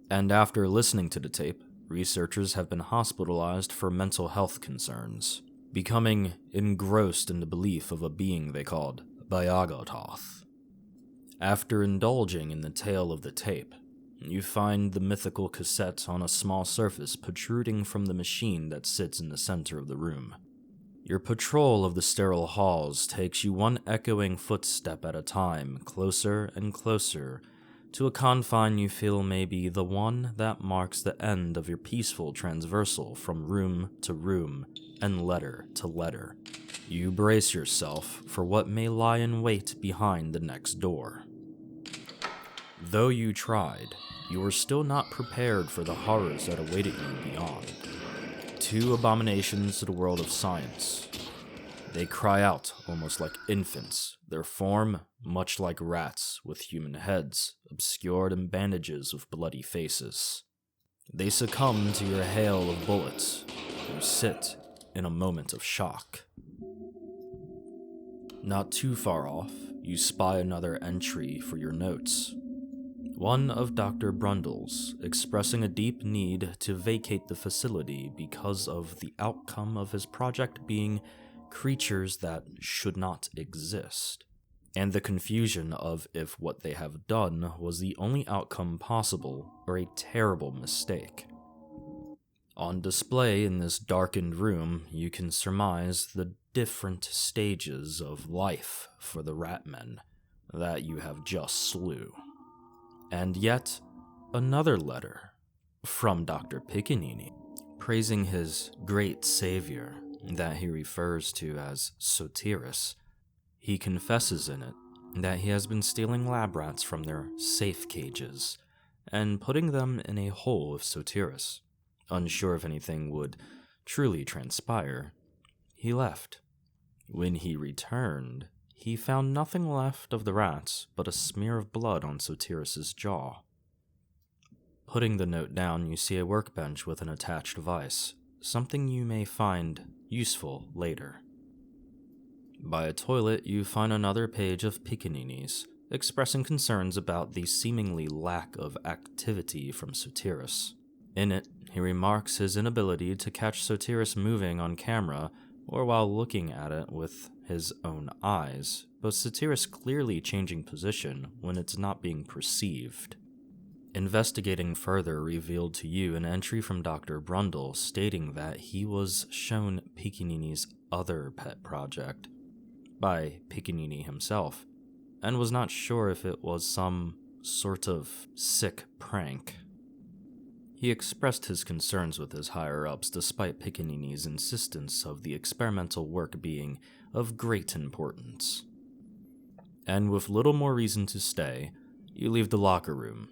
And after listening to the tape, researchers have been hospitalized for mental health concerns, becoming engrossed in the belief of a being they called Byagototh. After indulging in the tale of the tape, you find the mythical cassette on a small surface protruding from the machine that sits in the center of the room. Your patrol of the sterile halls takes you one echoing footstep at a time, closer and closer, to a confine you feel may be the one that marks the end of your peaceful transversal from room to room and letter to letter. You brace yourself for what may lie in wait behind the next door. Though you tried, you were still not prepared for the horrors that awaited you beyond. Two abominations to the world of science. They cry out almost like infants, their form much like rats with human heads, obscured in bandages with bloody faces. They succumb to your hail of bullets. You sit in a moment of shock. Not too far off, you spy another entry for your notes. One of Dr. Brundle's, expressing a deep need to vacate the facility because of the outcome of his project being creatures that should not exist, and the confusion of if what they have done was the only outcome possible or a terrible mistake. On display in this darkened room, you can surmise the different stages of life for the ratmen that you have just slew. And yet, another letter from Dr. Piccanini, praising his great savior that he refers to as Sotiris. He confesses in it that he has been stealing lab rats from their safe cages and putting them in a hole with Sotiris. Unsure if anything would truly transpire, he left. When he returned, he found nothing left of the rats but a smear of blood on Sotiris' jaw. Putting the note down, you see a workbench with an attached device, something you may find useful later. By a toilet, you find another page of Piccanini's, expressing concerns about the seemingly lack of activity from Sotiris. In it, he remarks his inability to catch Sotiris moving on camera or while looking at it with his own eyes, but Sotiris clearly changing position when it's not being perceived. Investigating further revealed to you an entry from Dr. Brundle stating that he was shown Piccanini's other pet project by Piccanini himself, and was not sure if it was some sort of sick prank. He expressed his concerns with his higher-ups despite Piccanini's insistence of the experimental work being of great importance. And with little more reason to stay, You leave the locker room.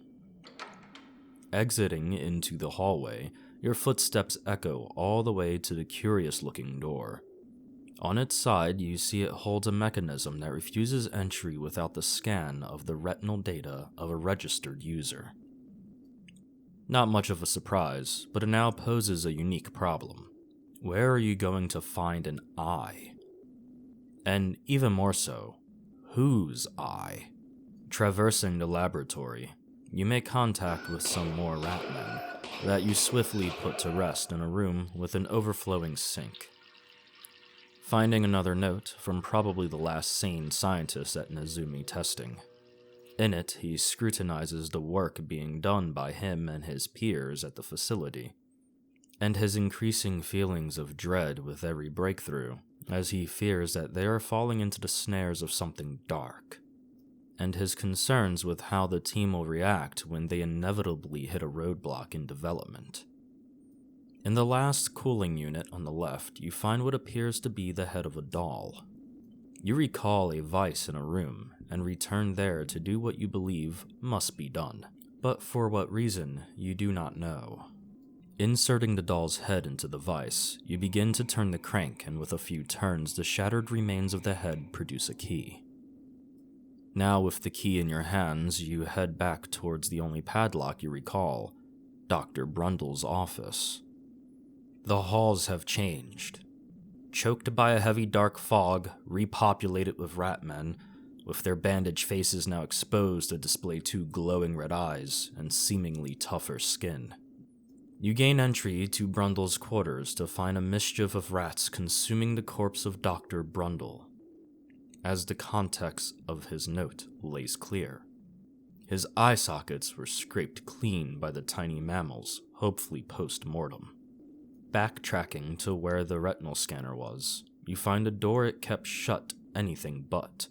Exiting into the hallway, your footsteps echo all the way to the curious-looking door. On its side, you see it holds a mechanism that refuses entry without the scan of the retinal data of a registered user. Not much of a surprise, but it now poses a unique problem. Where are you going to find an eye? And even more so, whose eye? Traversing the laboratory, you make contact with some more rat men that you swiftly put to rest in a room with an overflowing sink. Finding another note from probably the last sane scientist at Nezumi testing. In it, he scrutinizes the work being done by him and his peers at the facility, and his increasing feelings of dread with every breakthrough, as he fears that they are falling into the snares of something dark, and his concerns with how the team will react when they inevitably hit a roadblock in development. In the last cooling unit on the left, you find what appears to be the head of a doll. You recall a vice in a room, and return there to do what you believe must be done, but for what reason, you do not know. Inserting the doll's head into the vice, you begin to turn the crank, and with a few turns, the shattered remains of the head produce a key. Now, with the key in your hands, you head back towards the only padlock you recall, Dr. Brundle's office. The halls have changed. Choked by a heavy dark fog, repopulated with rat men, with their bandaged faces now exposed to display two glowing red eyes and seemingly tougher skin. You gain entry to Brundle's quarters to find a mischief of rats consuming the corpse of Dr. Brundle, as the context of his note lays clear. His eye sockets were scraped clean by the tiny mammals, hopefully post-mortem. Backtracking to where the retinal scanner was, you find a door it kept shut anything but.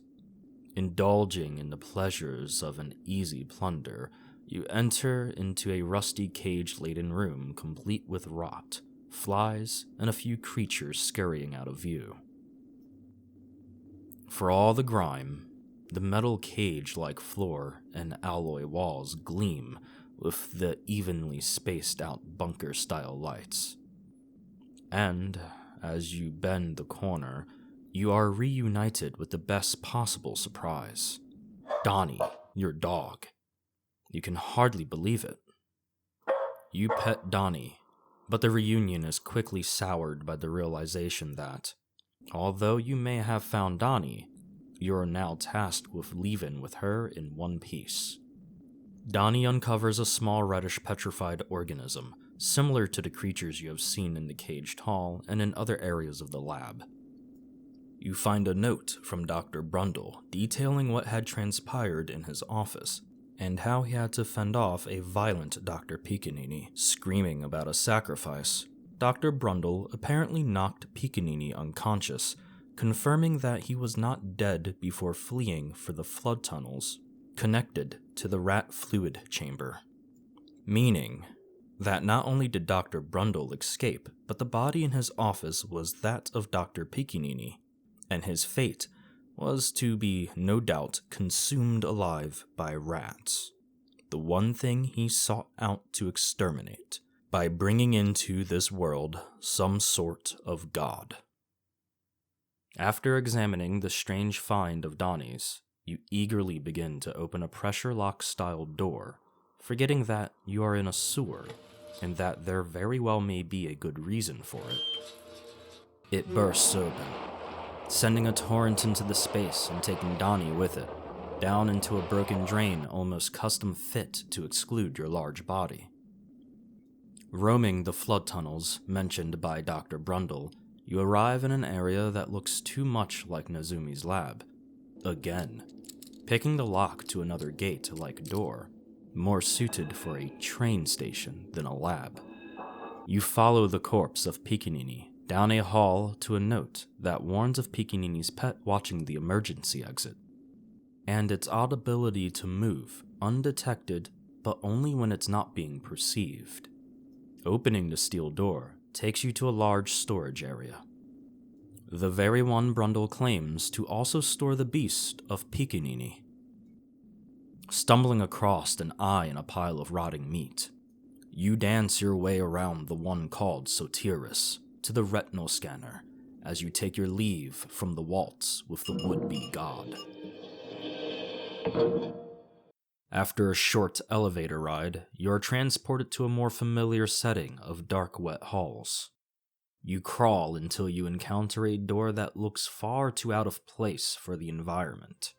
Indulging in the pleasures of an easy plunder, you enter into a rusty cage-laden room complete with rot, flies, and a few creatures scurrying out of view. For all the grime, the metal cage-like floor and alloy walls gleam with the evenly spaced-out bunker-style lights. And, as you bend the corner, you are reunited with the best possible surprise. Donnie, your dog. You can hardly believe it. You pet Donnie, but the reunion is quickly soured by the realization that, although you may have found Donnie, you are now tasked with leaving with her in one piece. Donnie uncovers a small reddish petrified organism, similar to the creatures you have seen in the caged hall and in other areas of the lab. You find a note from Dr. Brundle detailing what had transpired in his office, and how he had to fend off a violent Dr. Piccanini, screaming about a sacrifice. Dr. Brundle apparently knocked Piccanini unconscious, confirming that he was not dead before fleeing for the flood tunnels connected to the rat fluid chamber. Meaning that not only did Dr. Brundle escape, but the body in his office was that of Dr. Piccanini, and his fate was to be, no doubt, consumed alive by rats. The one thing he sought out to exterminate, by bringing into this world some sort of god. After examining the strange find of Donnie's, you eagerly begin to open a pressure lock-style door, forgetting that you are in a sewer, and that there very well may be a good reason for it. It bursts open, sending a torrent into the space and taking Donnie with it, down into a broken drain almost custom fit to exclude your large body. Roaming the flood tunnels mentioned by Dr. Brundle, you arrive in an area that looks too much like Nezumi's lab. Again, picking the lock to another gate-like door, more suited for a train station than a lab. You follow the corpse of Piccanini down a hall to a note that warns of Piccanini's pet watching the emergency exit, and its odd ability to move undetected but only when it's not being perceived. Opening the steel door takes you to a large storage area. The very one Brundle claims to also store the beast of Piccanini. stumbling across an eye in a pile of rotting meat. You dance your way around the one called Sotiris to the retinal scanner as you take your leave from the waltz with the would-be god. After a short elevator ride, you are transported to a more familiar setting of dark, wet halls. You crawl until you encounter a door that looks far too out of place for the environment.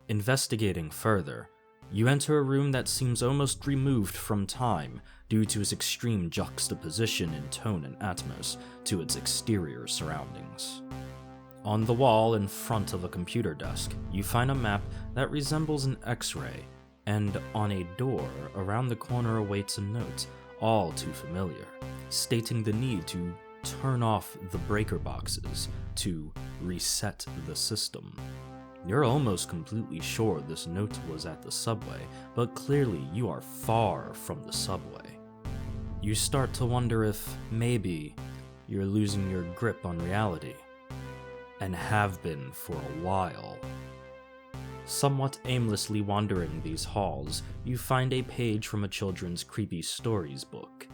Investigating further, you enter a room that seems almost removed from time due to its extreme juxtaposition in tone and atmos to its exterior surroundings. On the wall in front of a computer desk, you find a map that resembles an X-ray, and on a door around the corner awaits a note, all too familiar, stating the need to turn off the breaker boxes to reset the system. You're almost completely sure this note was at the subway, but clearly you are far from the subway. You start to wonder if maybe you're losing your grip on reality, and have been for a while. Somewhat aimlessly wandering these halls, you find a page from a children's creepy stories book.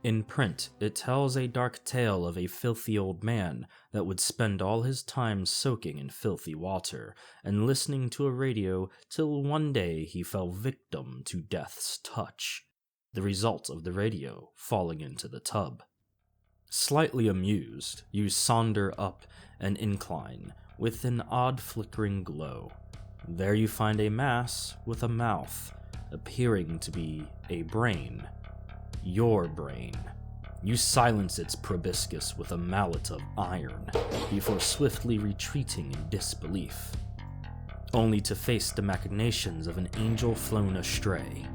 In print, it tells a dark tale of a filthy old man that would spend all his time soaking in filthy water and listening to a radio till one day he fell victim to death's touch, the result of the radio falling into the tub. Slightly amused, you saunter up an incline with an odd flickering glow. There you find a mass with a mouth, appearing to be a brain. Your brain. You silence its proboscis with a mallet of iron, before swiftly retreating in disbelief, only to face the machinations of an angel flown astray.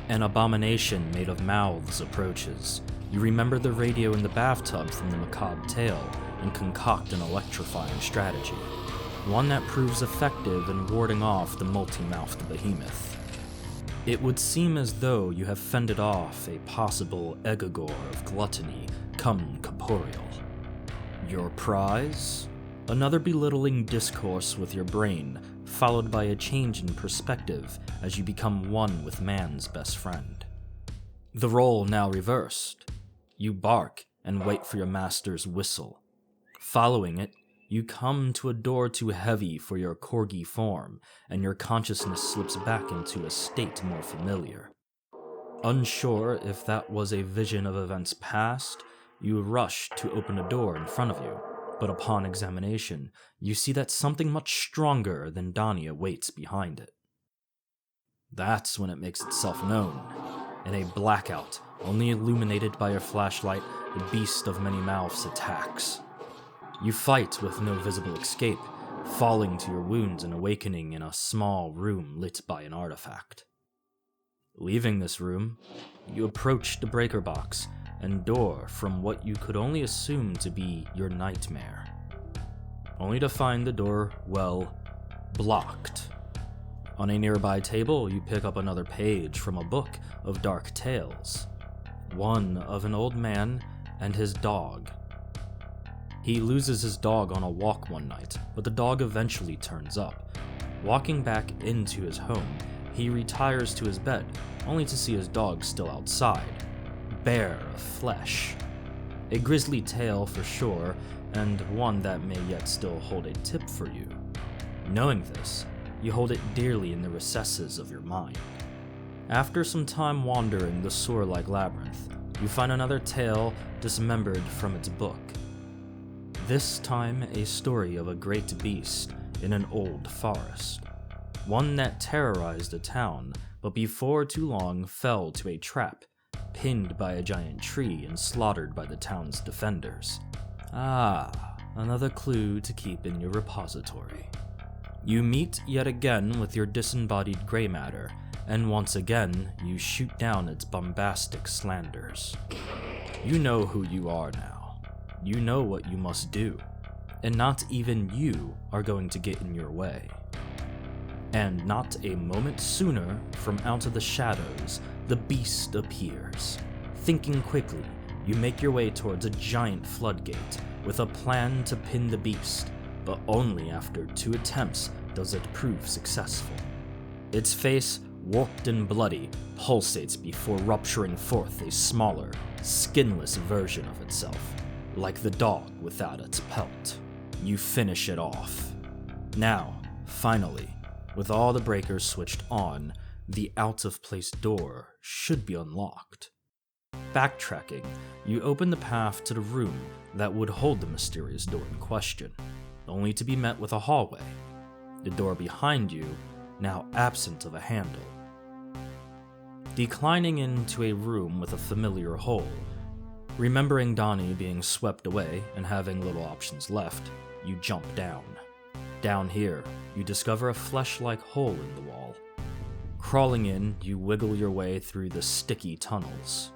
An abomination made of mouths approaches. You remember the radio in the bathtub from the macabre tale and concoct an electrifying strategy, one that proves effective in warding off the multi-mouthed behemoth. It would seem as though you have fended off a possible egregore of gluttony come corporeal. Your prize? Another belittling discourse with your brain, followed by a change in perspective as you become one with man's best friend. The role now reversed. You bark and wait for your master's whistle. Following it, you come to a door too heavy for your corgi form, and your consciousness slips back into a state more familiar. Unsure if that was a vision of events past, you rush to open a door in front of you, but upon examination, you see that something much stronger than Donnie awaits behind it. That's when it makes itself known. In a blackout, only illuminated by your flashlight, the beast of many mouths attacks. You fight with no visible escape, falling to your wounds and awakening in a small room lit by an artifact. Leaving this room, you approach the breaker box and door from what you could only assume to be your nightmare, only to find the door, well, blocked. On a nearby table, you pick up another page from a book of dark tales, one of an old man and his dog. He loses his dog on a walk one night, but the dog eventually turns up. Walking back into his home, he retires to his bed, only to see his dog still outside, bare of flesh. A grisly tale for sure, and one that may yet still hold a tip for you. Knowing this, you hold it dearly in the recesses of your mind. After some time wandering the sewer-like labyrinth, you find another tale dismembered from its book. This time a story of a great beast in an old forest. One that terrorized a town, but before too long fell to a trap, pinned by a giant tree and slaughtered by the town's defenders. Ah, another clue to keep in your repository. You meet yet again with your disembodied gray matter, and once again you shoot down its bombastic slanders. You know who you are now. You know what you must do, and not even you are going to get in your way. And not a moment sooner, from out of the shadows, the beast appears. Thinking quickly, you make your way towards a giant floodgate with a plan to pin the beast, but only after 2 attempts does it prove successful. Its face warped and bloody, pulsates before rupturing forth a smaller, skinless version of itself, like the dog without its pelt. You finish it off. Now, finally, with all the breakers switched on, the out-of-place door should be unlocked. Backtracking, you open the path to the room that would hold the mysterious door in question, only to be met with a hallway. The door behind you, now absent of a handle. Declining into a room with a familiar hole, remembering Donnie being swept away and having little options left, you jump down. Down here, you discover a flesh-like hole in the wall. Crawling in, you wiggle your way through the sticky tunnels,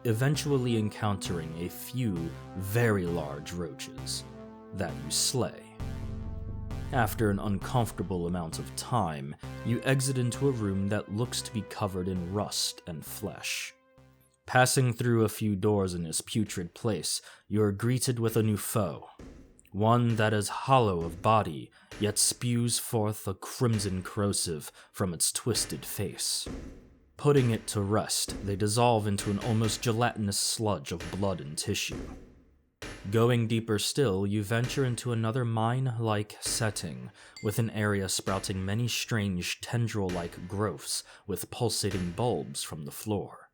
eventually encountering a few very large roaches that you slay. After an uncomfortable amount of time, you exit into a room that looks to be covered in rust and flesh. Passing through a few doors in this putrid place, you are greeted with a new foe. One that is hollow of body, yet spews forth a crimson corrosive from its twisted face. Putting it to rest, they dissolve into an almost gelatinous sludge of blood and tissue. Going deeper still, you venture into another mine-like setting, with an area sprouting many strange tendril-like growths with pulsating bulbs from the floor.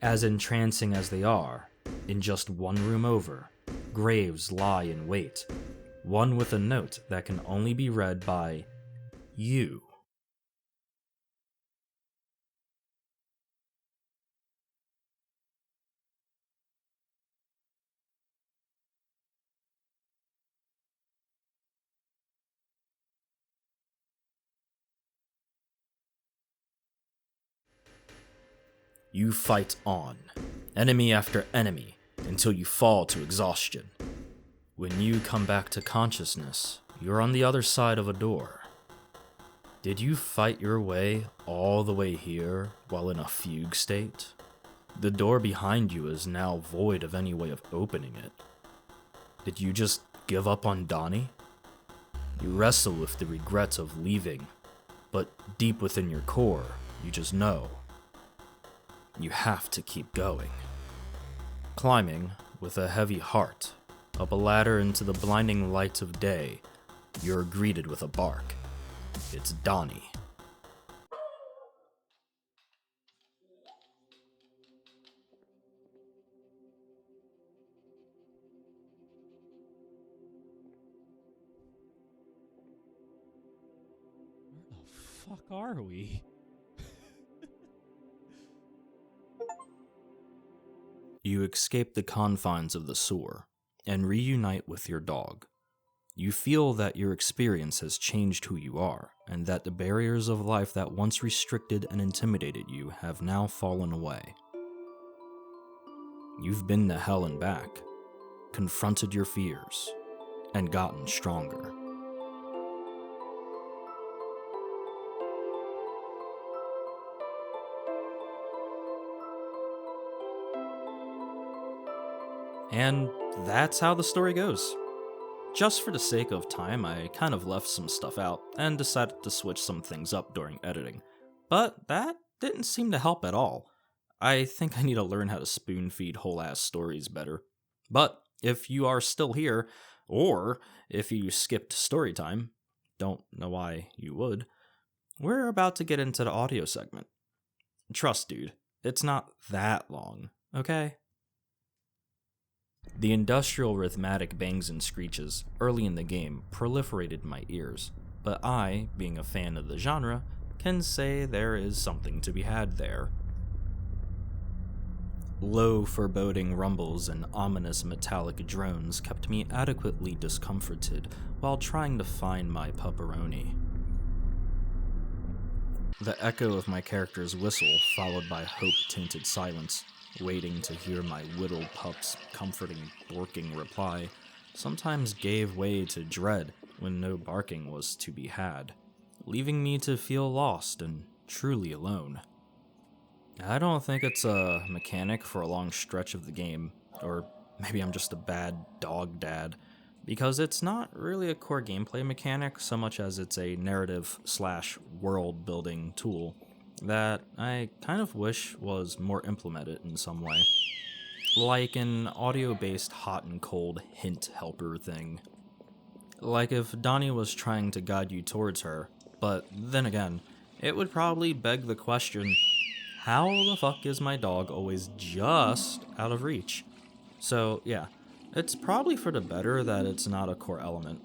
As entrancing as they are, in just one room over, graves lie in wait, one with a note that can only be read by you. You fight on, enemy after enemy, until you fall to exhaustion. When you come back to consciousness, you're on the other side of a door. Did you fight your way all the way here while in a fugue state? The door behind you is now void of any way of opening it. Did you just give up on Donnie? You wrestle with the regret of leaving, but deep within your core, you just know. You have to keep going. Climbing, with a heavy heart, up a ladder into the blinding light of day, you're greeted with a bark. It's Donnie. Where the fuck are we? You escape the confines of the sewer and reunite with your dog. You feel that your experience has changed who you are, and that the barriers of life that once restricted and intimidated you have now fallen away. You've been to hell and back, confronted your fears, and gotten stronger. And that's how the story goes. Just for the sake of time, I kind of left some stuff out and decided to switch some things up during editing. But that didn't seem to help at all. I think I need to learn how to spoon feed whole-ass stories better. But if you are still here, or if you skipped story time, don't know why you would, we're about to get into the audio segment. Trust, dude, it's not that long, okay? The industrial rhythmic bangs and screeches early in the game proliferated my ears, but I, being a fan of the genre, can say there is something to be had there. Low, foreboding rumbles and ominous metallic drones kept me adequately discomforted while trying to find my pepperoni. The echo of my character's whistle, followed by hope-tainted silence, waiting to hear my whittled pup's comforting, borking reply, sometimes gave way to dread when no barking was to be had, leaving me to feel lost and truly alone. I don't think it's a mechanic for a long stretch of the game, or maybe I'm just a bad dog dad, because it's not really a core gameplay mechanic so much as it's a narrative/world building tool that I kind of wish was more implemented in some way. Like an audio-based hot and cold hint helper thing. Like if Donnie was trying to guide you towards her, but then again, it would probably beg the question, how the fuck is my dog always just out of reach? So yeah, it's probably for the better that it's not a core element.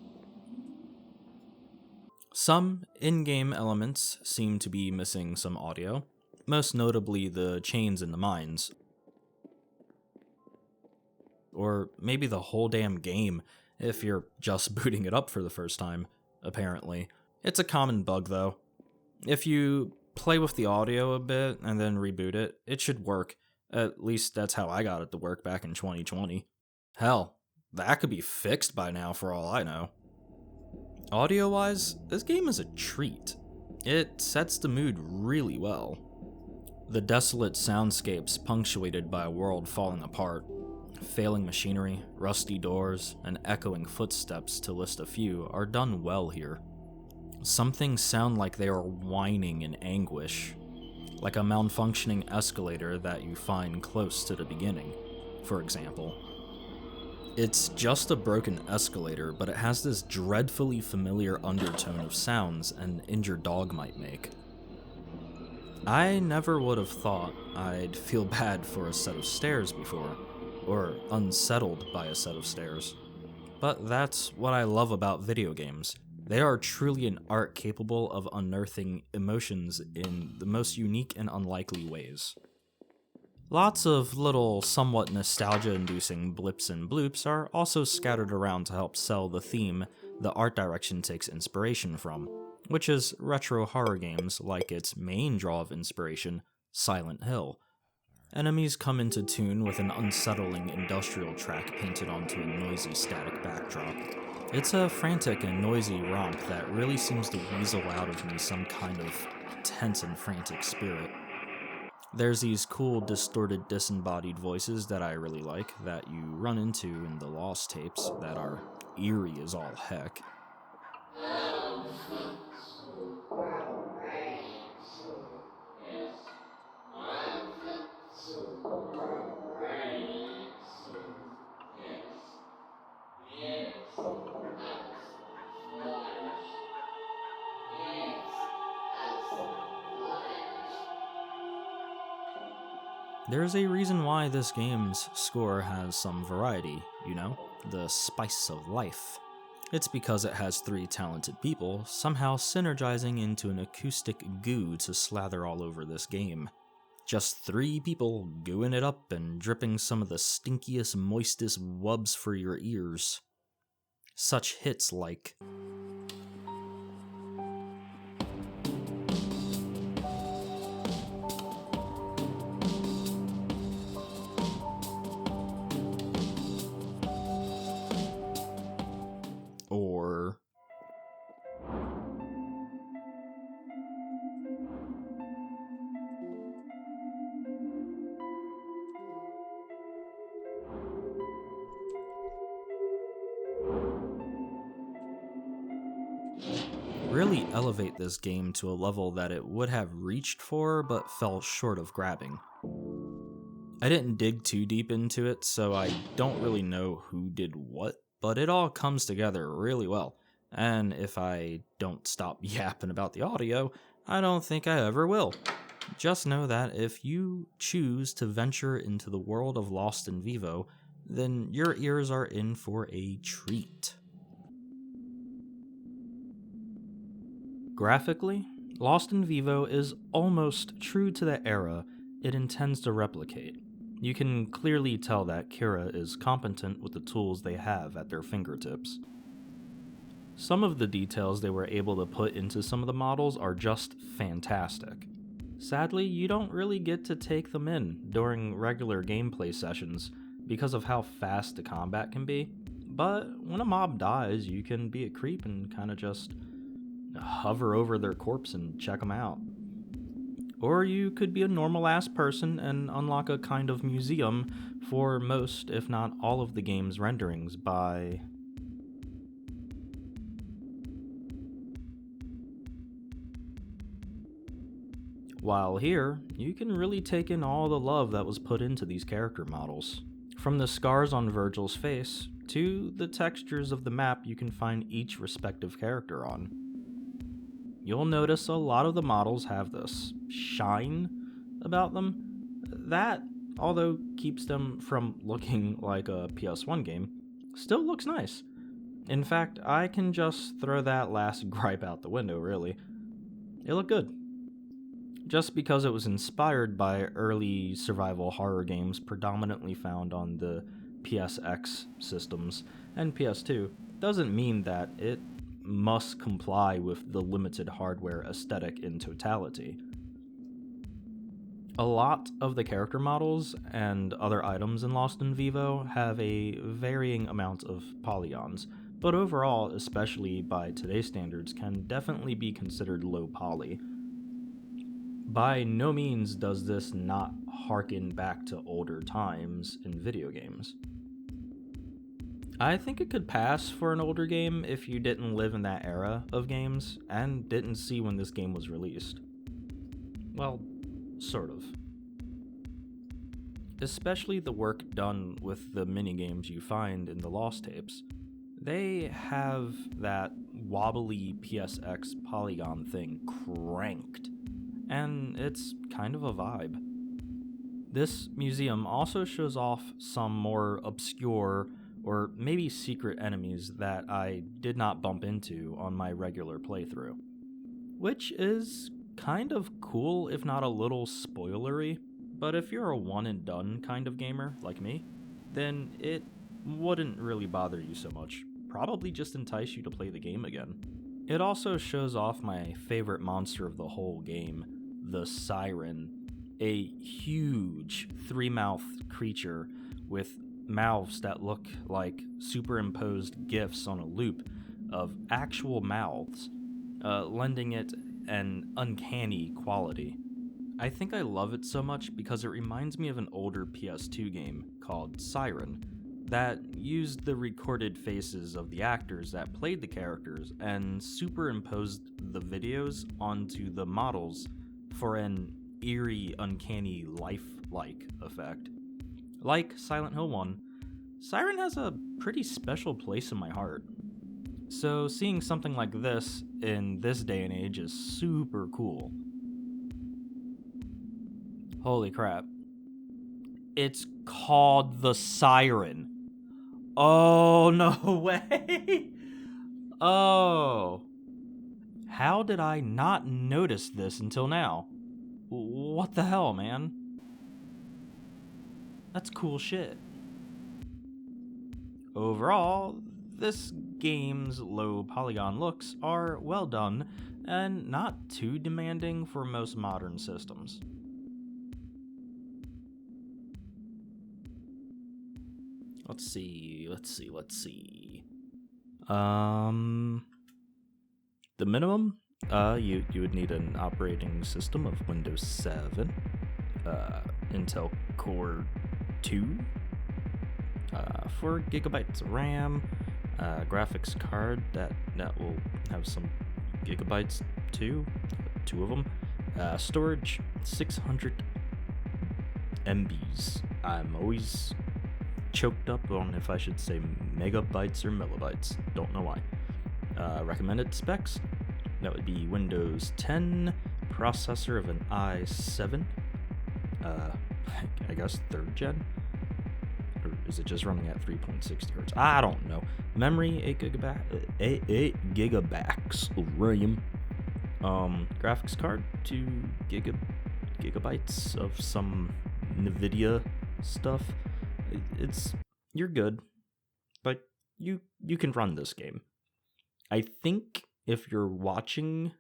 Some in-game elements seem to be missing some audio, most notably the chains in the mines. Or maybe the whole damn game, if you're just booting it up for the first time, apparently. It's a common bug though. If you play with the audio a bit and then reboot it, it should work. At least that's how I got it to work back in 2020. Hell, that could be fixed by now for all I know. Audio-wise, this game is a treat. It sets the mood really well. The desolate soundscapes punctuated by a world falling apart, failing machinery, rusty doors, and echoing footsteps to list a few are done well here. Some things sound like they are whining in anguish, like a malfunctioning escalator that you find close to the beginning, for example. It's just a broken escalator, but it has this dreadfully familiar undertone of sounds an injured dog might make. I never would have thought I'd feel bad for a set of stairs before, or unsettled by a set of stairs. But that's what I love about video games. They are truly an art capable of unearthing emotions in the most unique and unlikely ways. Lots of little, somewhat nostalgia-inducing blips and bloops are also scattered around to help sell the theme the art direction takes inspiration from, which is retro horror games like its main draw of inspiration, Silent Hill. Enemies come into tune with an unsettling industrial track painted onto a noisy static backdrop. It's a frantic and noisy romp that really seems to weasel out of me some kind of tense and frantic spirit. There's these cool, distorted, disembodied voices that I really like that you run into in the Lost tapes that are eerie as all heck. There's a reason why this game's score has some variety, you know? The spice of life. It's because it has 3 talented people somehow synergizing into an acoustic goo to slather all over this game. Just 3 people gooing it up and dripping some of the stinkiest, moistest wubs for your ears. Such hits like... or... really elevate this game to a level that it would have reached for but fell short of grabbing. I didn't dig too deep into it, so I don't really know who did what, but it all comes together really well, and if I don't stop yapping about the audio, I don't think I ever will. Just know that if you choose to venture into the world of Lost in Vivo, then your ears are in for a treat. Graphically, Lost in Vivo is almost true to the era it intends to replicate. You can clearly tell that Kira is competent with the tools they have at their fingertips. Some of the details they were able to put into some of the models are just fantastic. Sadly, you don't really get to take them in during regular gameplay sessions because of how fast the combat can be, but when a mob dies, you can be a creep and kind of just hover over their corpse and check them out. Or you could be a normal-ass person and unlock a kind of museum for most, if not all of the game's renderings by While here, you can really take in all the love that was put into these character models. From the scars on Virgil's face, to the textures of the map you can find each respective character on. You'll notice a lot of the models have this shine about them that, although keeps them from looking like a PS1 game, still looks nice. In fact, I can just throw that last gripe out the window, really. It looked good. Just because it was inspired by early survival horror games predominantly found on the PSX systems and PS2 doesn't mean that it must comply with the limited hardware aesthetic in totality. A lot of the character models and other items in Lost in Vivo have a varying amount of polygons, but overall, especially by today's standards, can definitely be considered low poly. By no means does this not harken back to older times in video games. I think it could pass for an older game if you didn't live in that era of games and didn't see when this game was released. Well, sort of. Especially the work done with the minigames you find in the Lost tapes. They have that wobbly PSX polygon thing cranked, and it's kind of a vibe. This museum also shows off some more obscure or maybe secret enemies that I did not bump into on my regular playthrough, which is kind of cool if not a little spoilery, but if you're a one and done kind of gamer like me, then it wouldn't really bother you so much, probably just entice you to play the game again. It also shows off my favorite monster of the whole game, the Siren, a huge three-mouthed creature with mouths that look like superimposed GIFs on a loop of actual mouths, lending it an uncanny quality. I think I love it so much because it reminds me of an older PS2 game called Siren that used the recorded faces of the actors that played the characters and superimposed the videos onto the models for an eerie, uncanny, lifelike effect. Like Silent Hill 1, Siren has a pretty special place in my heart. So seeing something like this in this day and age is super cool. Holy crap. It's called the Siren. Oh, no way! Oh. How did I not notice this until now? What the hell, man? That's cool shit. Overall, this game's low polygon looks are well done and not too demanding for most modern systems. Let's see. The minimum, you would need an operating system of Windows 7, Intel Core 2, 4 gigabytes of RAM, graphics card that will have some gigabytes too, 2 of them, storage 600 MBs. I'm always choked up on if I should say megabytes or millibytes, don't know why. Recommended specs, that would be Windows 10, processor of an i7, I guess 3rd gen, or is it just running at 3.60 Hz? I don't know. Memory 8 gigabytes of RAM. Graphics card 2 gigabytes of some NVIDIA stuff. You're good, but you can run this game. I think if you're watching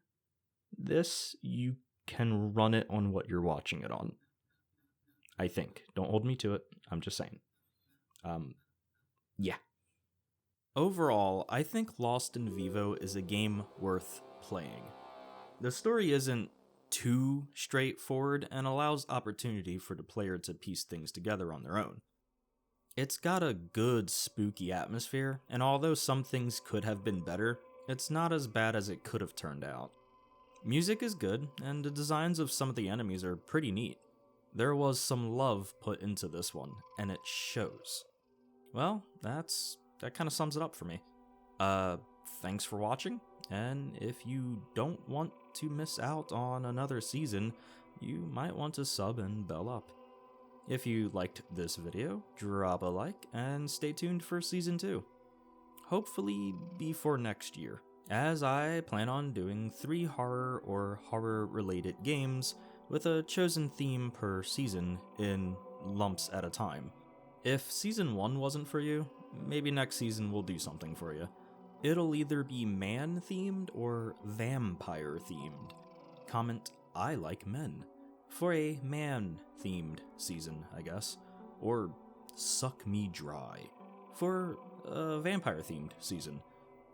this, you can run it on what you're watching it on. I think. Don't hold me to it. I'm just saying. Yeah. Overall, I think Lost in Vivo is a game worth playing. The story isn't too straightforward and allows opportunity for the player to piece things together on their own. It's got a good spooky atmosphere, and although some things could have been better, it's not as bad as it could have turned out. Music is good, and the designs of some of the enemies are pretty neat. There was some love put into this one, and it shows. Well, that kind of sums it up for me. Thanks for watching, and if you don't want to miss out on another season, you might want to sub and bell up. If you liked this video, drop a like, and stay tuned for season 2. Hopefully before next year, as I plan on doing 3 horror or horror-related games with a chosen theme per season in lumps at a time. If season 1 wasn't for you, maybe next season will do something for you. It'll either be man-themed or vampire-themed. Comment, I like men, for a man-themed season, I guess. Or suck me dry, for a vampire-themed season.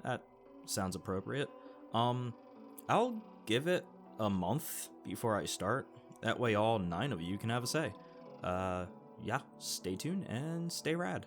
That sounds appropriate. I'll give it a month before I start. That way all 9 of you can have a say. Yeah, stay tuned and stay rad.